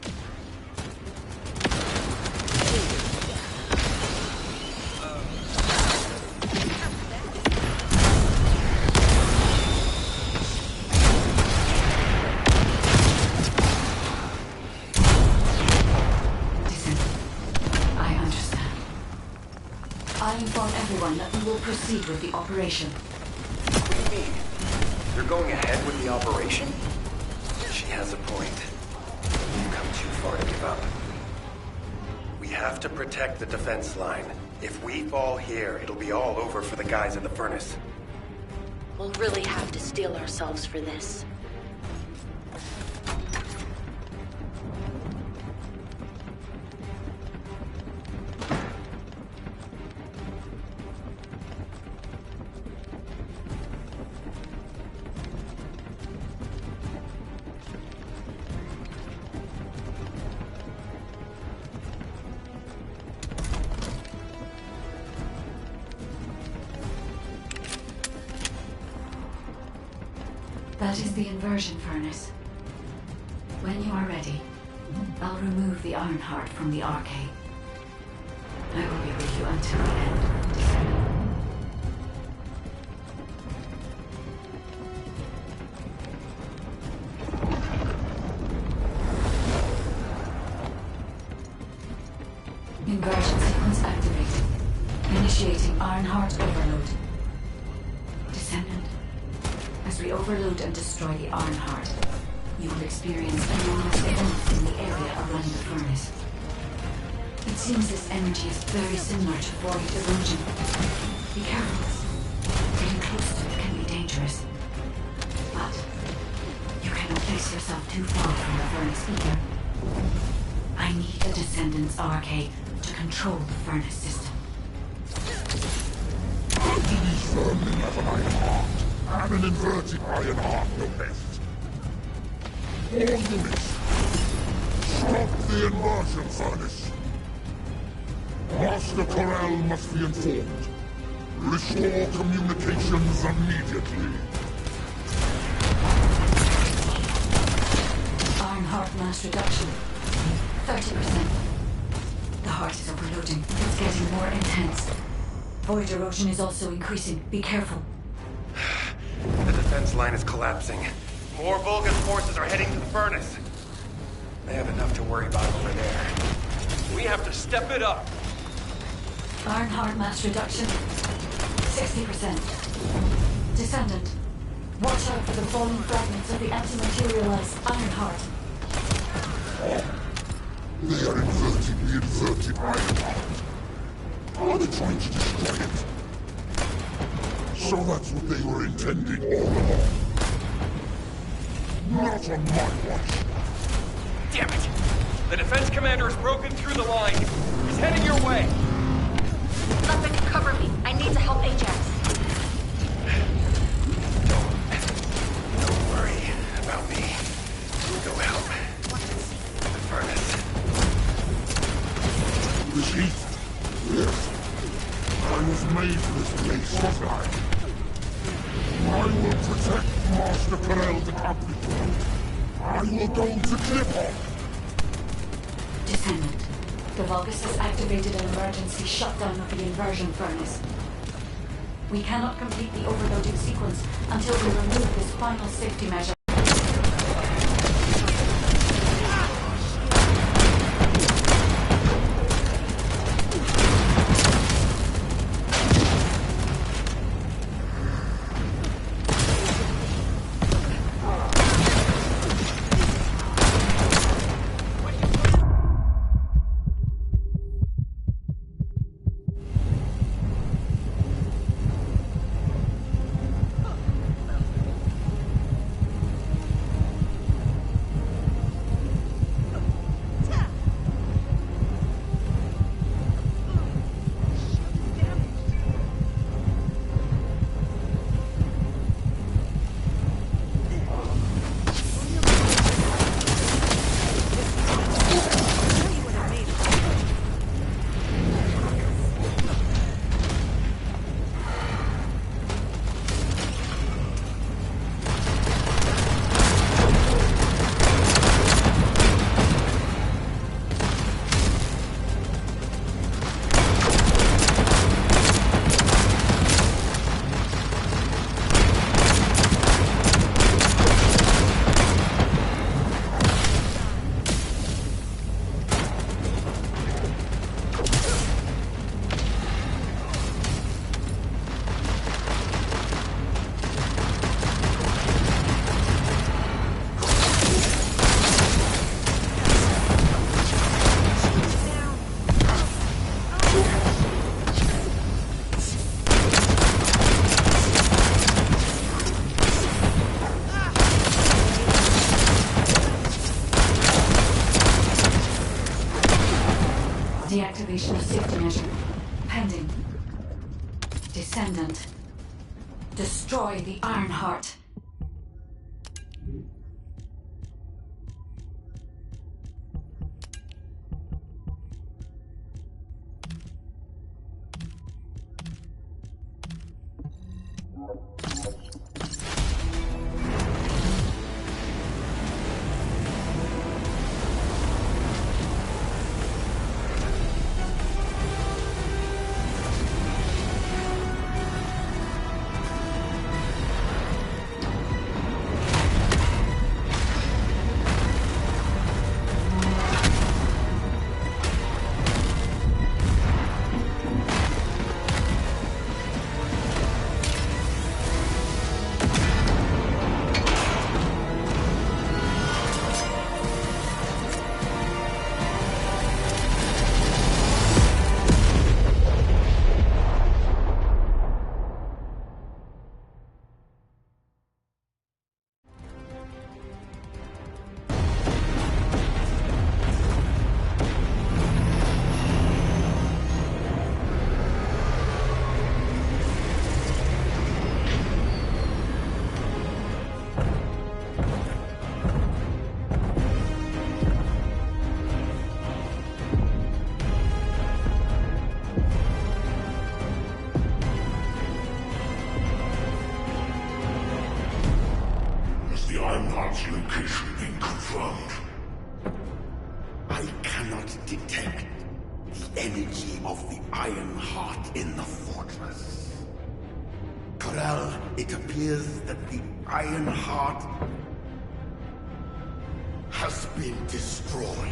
I inform everyone that we will proceed with the operation. What do you mean? You're going ahead with the operation? She has a point. We've come too far to give up. We have to protect the defense line. If we fall here, it'll be all over for the guys at the furnace. We'll really have to steel ourselves for this. That is the inversion furnace. When you are ready, I'll remove the iron heart from the arcade. I will be with you until the end, Descendant. Inversion sequence activated. Initiating Ironheart overload. Descendant, as we overload and destroy the Ironheart, you will experience enormous events in the area around the furnace. It seems this energy is very similar to void erosion. Be careful. Getting close to it can be dangerous. But you cannot place yourself too far from the furnace either. I need a Descendant's arcade to control the furnace system. These firmly have an iron heart, and an inverted iron heart, no less. All units, stop the inversion furnace. Master Corel must be informed. Restore communications immediately. Iron heart mass reduction. 30%. The heart is overloading. It's getting more intense. Void erosion is also increasing. Be careful. The defense line is collapsing. More Vulcan forces are heading to the furnace. They have enough to worry about over there. We have to step it up. Iron heart mass reduction. 60%. Descendant, watch out for the falling fragments of the anti-materialized iron heart. They are inverting the inverted iron heart. Are they trying to destroy it? So that's what they were intending all along. Not on my watch. Damn it! The defense commander has broken through the line. He's heading your way. Nothing can cover me. I need to help Ajax. Don't worry about me. We'll go help. The furnace. This heat. Yes. I was made for this place, wasn't I? I will protect Master Corel's accomplishment. I will go to Clipon. Descendant, the Vulgus has activated an emergency shutdown of the inversion furnace. We cannot complete the overloading sequence until we remove this final safety measure. Deactivation of safety measure. Pending. Descendant. Destroy the Iron Heart. Heart's location been confirmed? I cannot detect the energy of the Iron Heart in the fortress. Corel, it appears that the Iron Heart has been destroyed.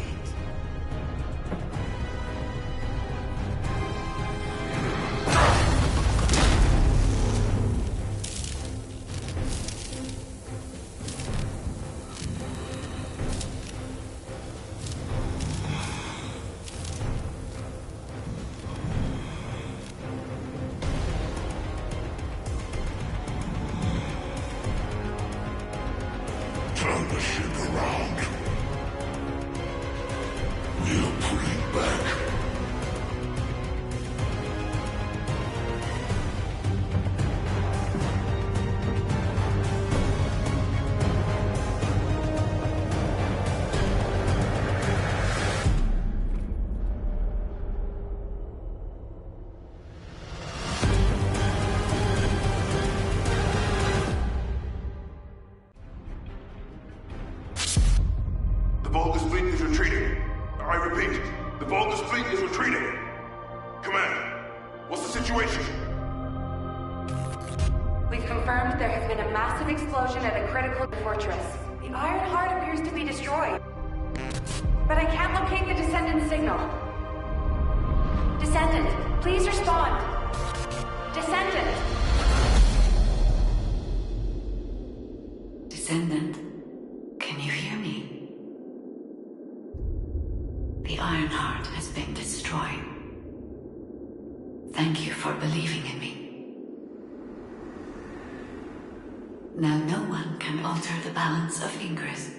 Turn the ship around. We'll put it back. The Vulgus fleet is retreating. I repeat, the Vulgus fleet is retreating. Command, what's the situation? We've confirmed there has been a massive explosion at a critical fortress. The Iron Heart appears to be destroyed. But I can't locate the Descendant signal. Descendant, please respond. Descendant! Descendant, can you hear me? The Iron Heart has been destroyed. Thank you for believing in me. Now no one can alter the balance of Ingress.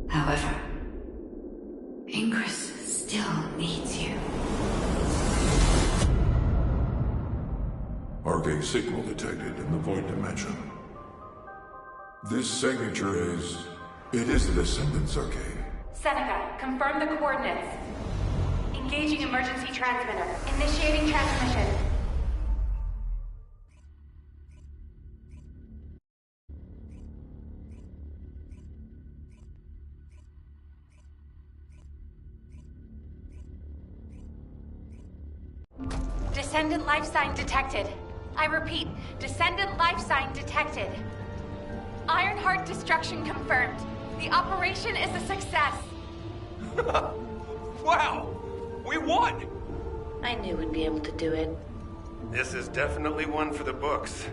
However, Ingress still needs you. Arcade signal detected in the Void Dimension. This signature is... It is the Descendant's arcade. Seneca, confirm the coordinates. Engaging emergency transmitter. Initiating transmission. Descendant life sign detected. I repeat, Descendant life sign detected. Ironheart destruction confirmed. The operation is a success. Wow! We won! I knew we'd be able to do it. This is definitely one for the books.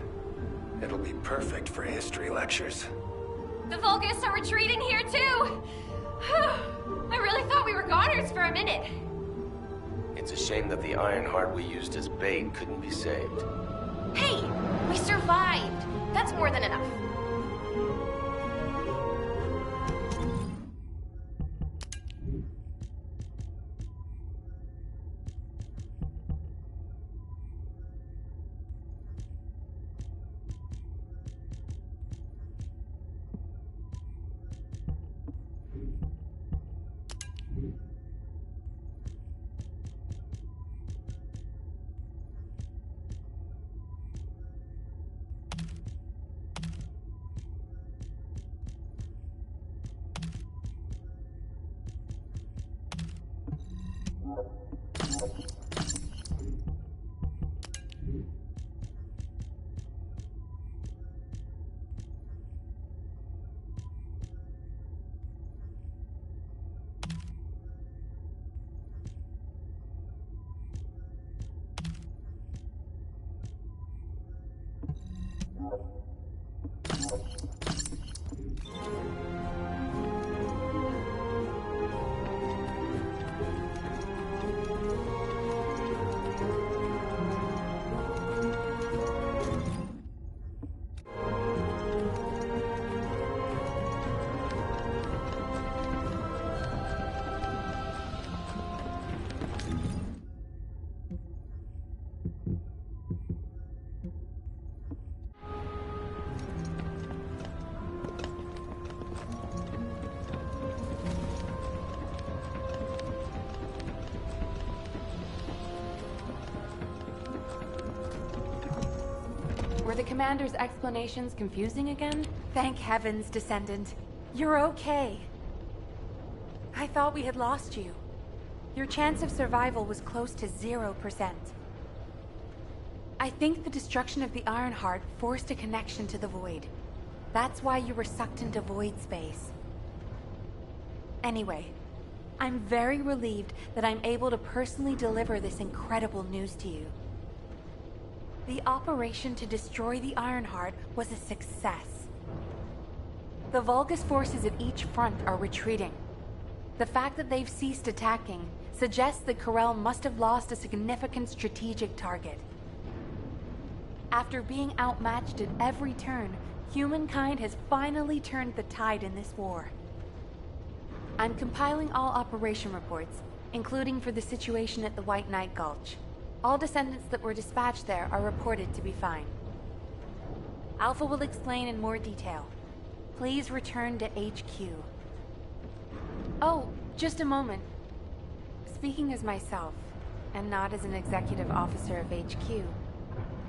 It'll be perfect for history lectures. The Vulgus are retreating here too! I really thought we were goners for a minute. It's a shame that the Iron Heart we used as bait couldn't be saved. Hey, we survived. That's more than enough. Were the commander's explanations confusing again? Thank heavens, Descendant. You're okay. I thought we had lost you. Your chance of survival was close to 0%. I think the destruction of the Ironheart forced a connection to the Void. That's why you were sucked into Void space. Anyway, I'm very relieved that I'm able to personally deliver this incredible news to you. The operation to destroy the Ironheart was a success. The Vulgus forces at each front are retreating. The fact that they've ceased attacking suggests that Corel must have lost a significant strategic target. After being outmatched at every turn, humankind has finally turned the tide in this war. I'm compiling all operation reports, including for the situation at the White Knight Gulch. All descendants that were dispatched there are reported to be fine. Alpha will explain in more detail. Please return to HQ. Oh, just a moment. Speaking as myself, and not as an executive officer of HQ,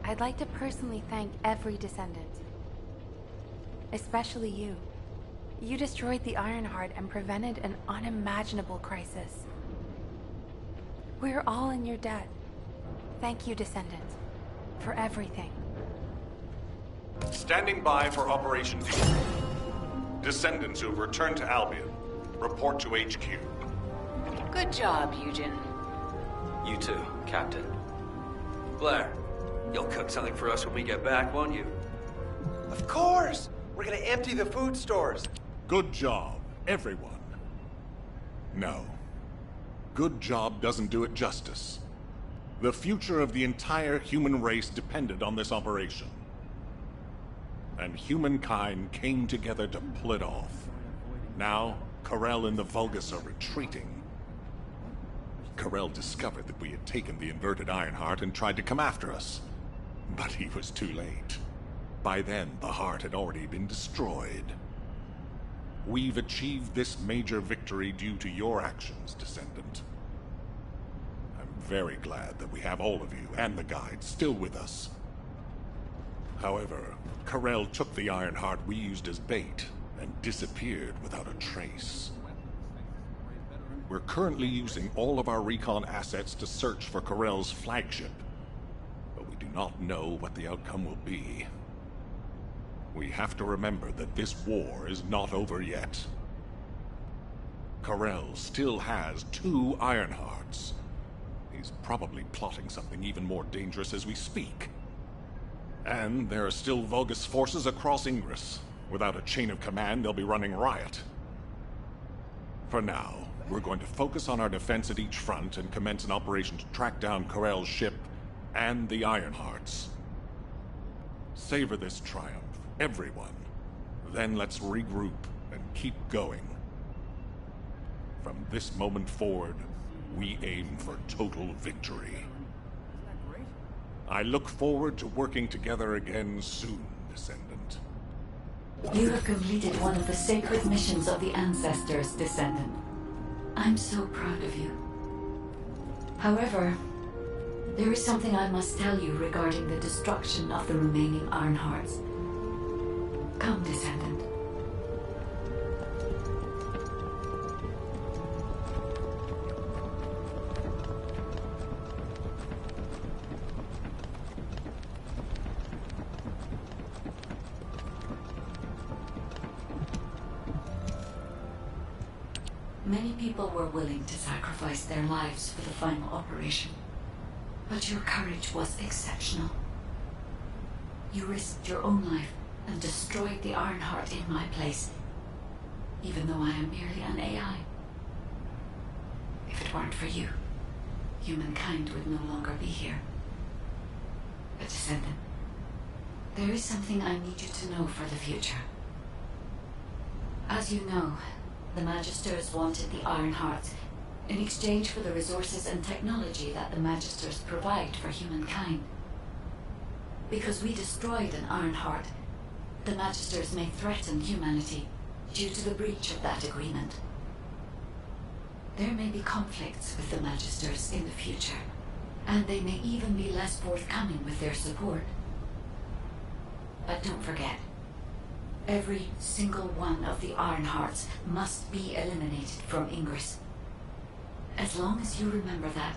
I'd like to personally thank every descendant. Especially you. You destroyed the Ironheart and prevented an unimaginable crisis. We're all in your debt. Thank you, Descendant, for everything. Standing by for Operation D. Descendants who have returned to Albion, report to HQ. Good job, Eugen. You too, Captain. Blair, you'll cook something for us when we get back, won't you? Of course! We're gonna empty the food stores. Good job, everyone. No. Good job doesn't do it justice. The future of the entire human race depended on this operation. And humankind came together to pull it off. Now, Corel and the Vulgus are retreating. Corel discovered that we had taken the inverted Ironheart and tried to come after us. But he was too late. By then, the heart had already been destroyed. We've achieved this major victory due to your actions, Descendant. I'm very glad that we have all of you and the guide still with us. However, Corel took the Ironheart we used as bait and disappeared without a trace. We're currently using all of our recon assets to search for Corel's flagship, but we do not know what the outcome will be. We have to remember that this war is not over yet. Corel still has 2 Ironhearts. He's probably plotting something even more dangerous as we speak. And there are still Vulgus forces across Ingress. Without a chain of command, they'll be running riot. For now, we're going to focus on our defense at each front and commence an operation to track down Corel's ship and the Ironhearts. Savor this triumph, everyone. Then let's regroup and keep going. From this moment forward, we aim for total victory. I look forward to working together again soon, Descendant. You have completed one of the sacred missions of the Ancestors, Descendant. I'm so proud of you. However, there is something I must tell you regarding the destruction of the remaining Ironhearts. Come, Descendant. Many people were willing to sacrifice their lives for the final operation, but your courage was exceptional. You risked your own life and destroyed the Ironheart in my place, even though I am merely an AI. If it weren't for you, humankind would no longer be here. But Descendant, there is something I need you to know for the future. As you know, the Magisters wanted the Ironhearts in exchange for the resources and technology that the Magisters provide for humankind. Because we destroyed an Ironheart, the Magisters may threaten humanity due to the breach of that agreement. There may be conflicts with the Magisters in the future, and they may even be less forthcoming with their support. But don't forget, every single one of the Ironhearts must be eliminated from Ingress. As long as you remember that,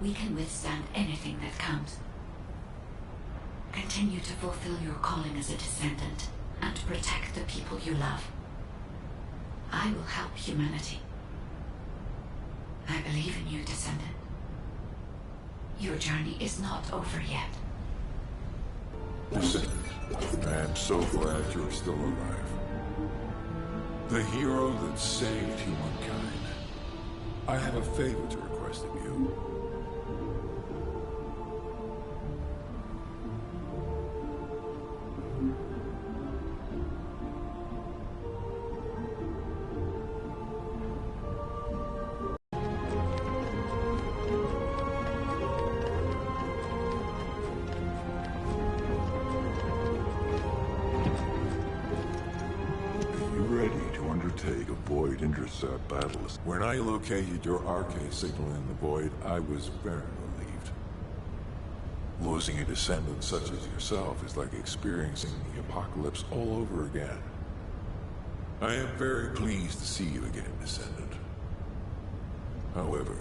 we can withstand anything that comes. Continue to fulfill your calling as a Descendant and protect the people you love. I will help humanity. I believe in you, Descendant. Your journey is not over yet. Descendant, I am so glad you're still alive. The hero that saved humankind. I have a favor to request of you. Take a Void intercept battlist. When I located your arcade signal in the Void, I was very relieved. Losing a Descendant such as yourself is like experiencing the apocalypse all over again. I am very pleased to see you again, Descendant. However,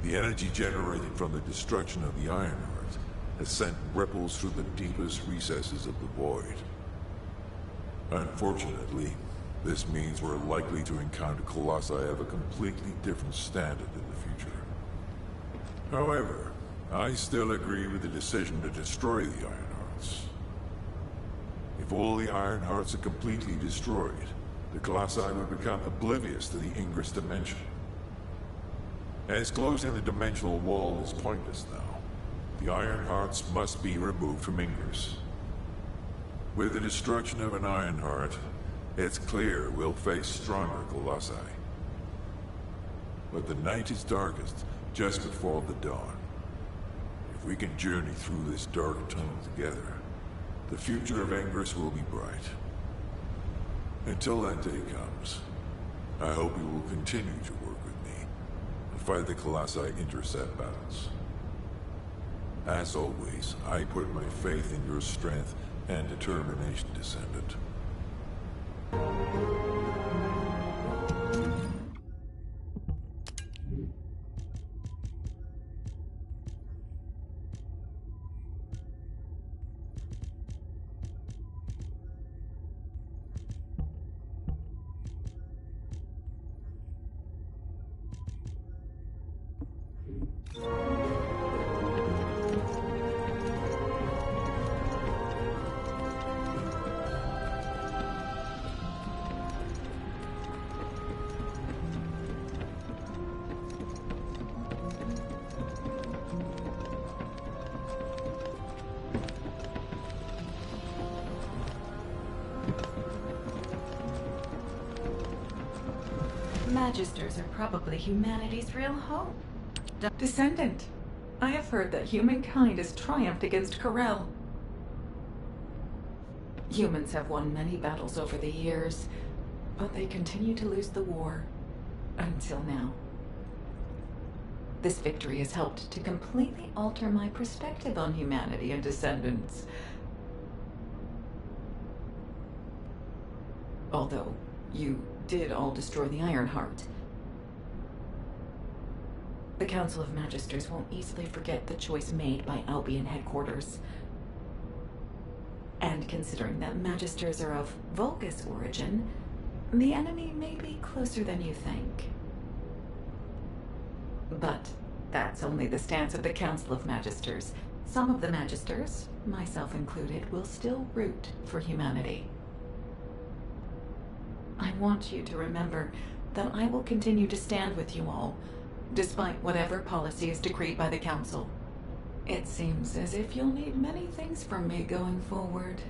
the energy generated from the destruction of the Ironheart has sent ripples through the deepest recesses of the Void. Unfortunately, this means we're likely to encounter Colossi of a completely different standard in the future. However, I still agree with the decision to destroy the Ironhearts. If all the Ironhearts are completely destroyed, the Colossi would become oblivious to the Ingress dimension. As closing the dimensional wall is pointless now, the Ironhearts must be removed from Ingress. With the destruction of an Ironheart, it's clear we'll face stronger Colossi. But the night is darkest just before the dawn. If we can journey through this dark tunnel together, the future of Ingress will be bright. Until that day comes, I hope you will continue to work with me and fight the Colossi intercept battles. As always, I put my faith in your strength and determination, Descendant. Magisters are probably humanity's real home. Descendant, I have heard that humankind has triumphed against Corel. Humans have won many battles over the years, but they continue to lose the war. Until now. This victory has helped to completely alter my perspective on humanity and Descendants. Although, you did all destroy the Ironheart. The Council of Magisters won't easily forget the choice made by Albion headquarters. And considering that Magisters are of Vulgus origin, the enemy may be closer than you think. But that's only the stance of the Council of Magisters. Some of the Magisters, myself included, will still root for humanity. I want you to remember that I will continue to stand with you all, despite whatever policy is decreed by the Council. It seems as if you'll need many things from me going forward.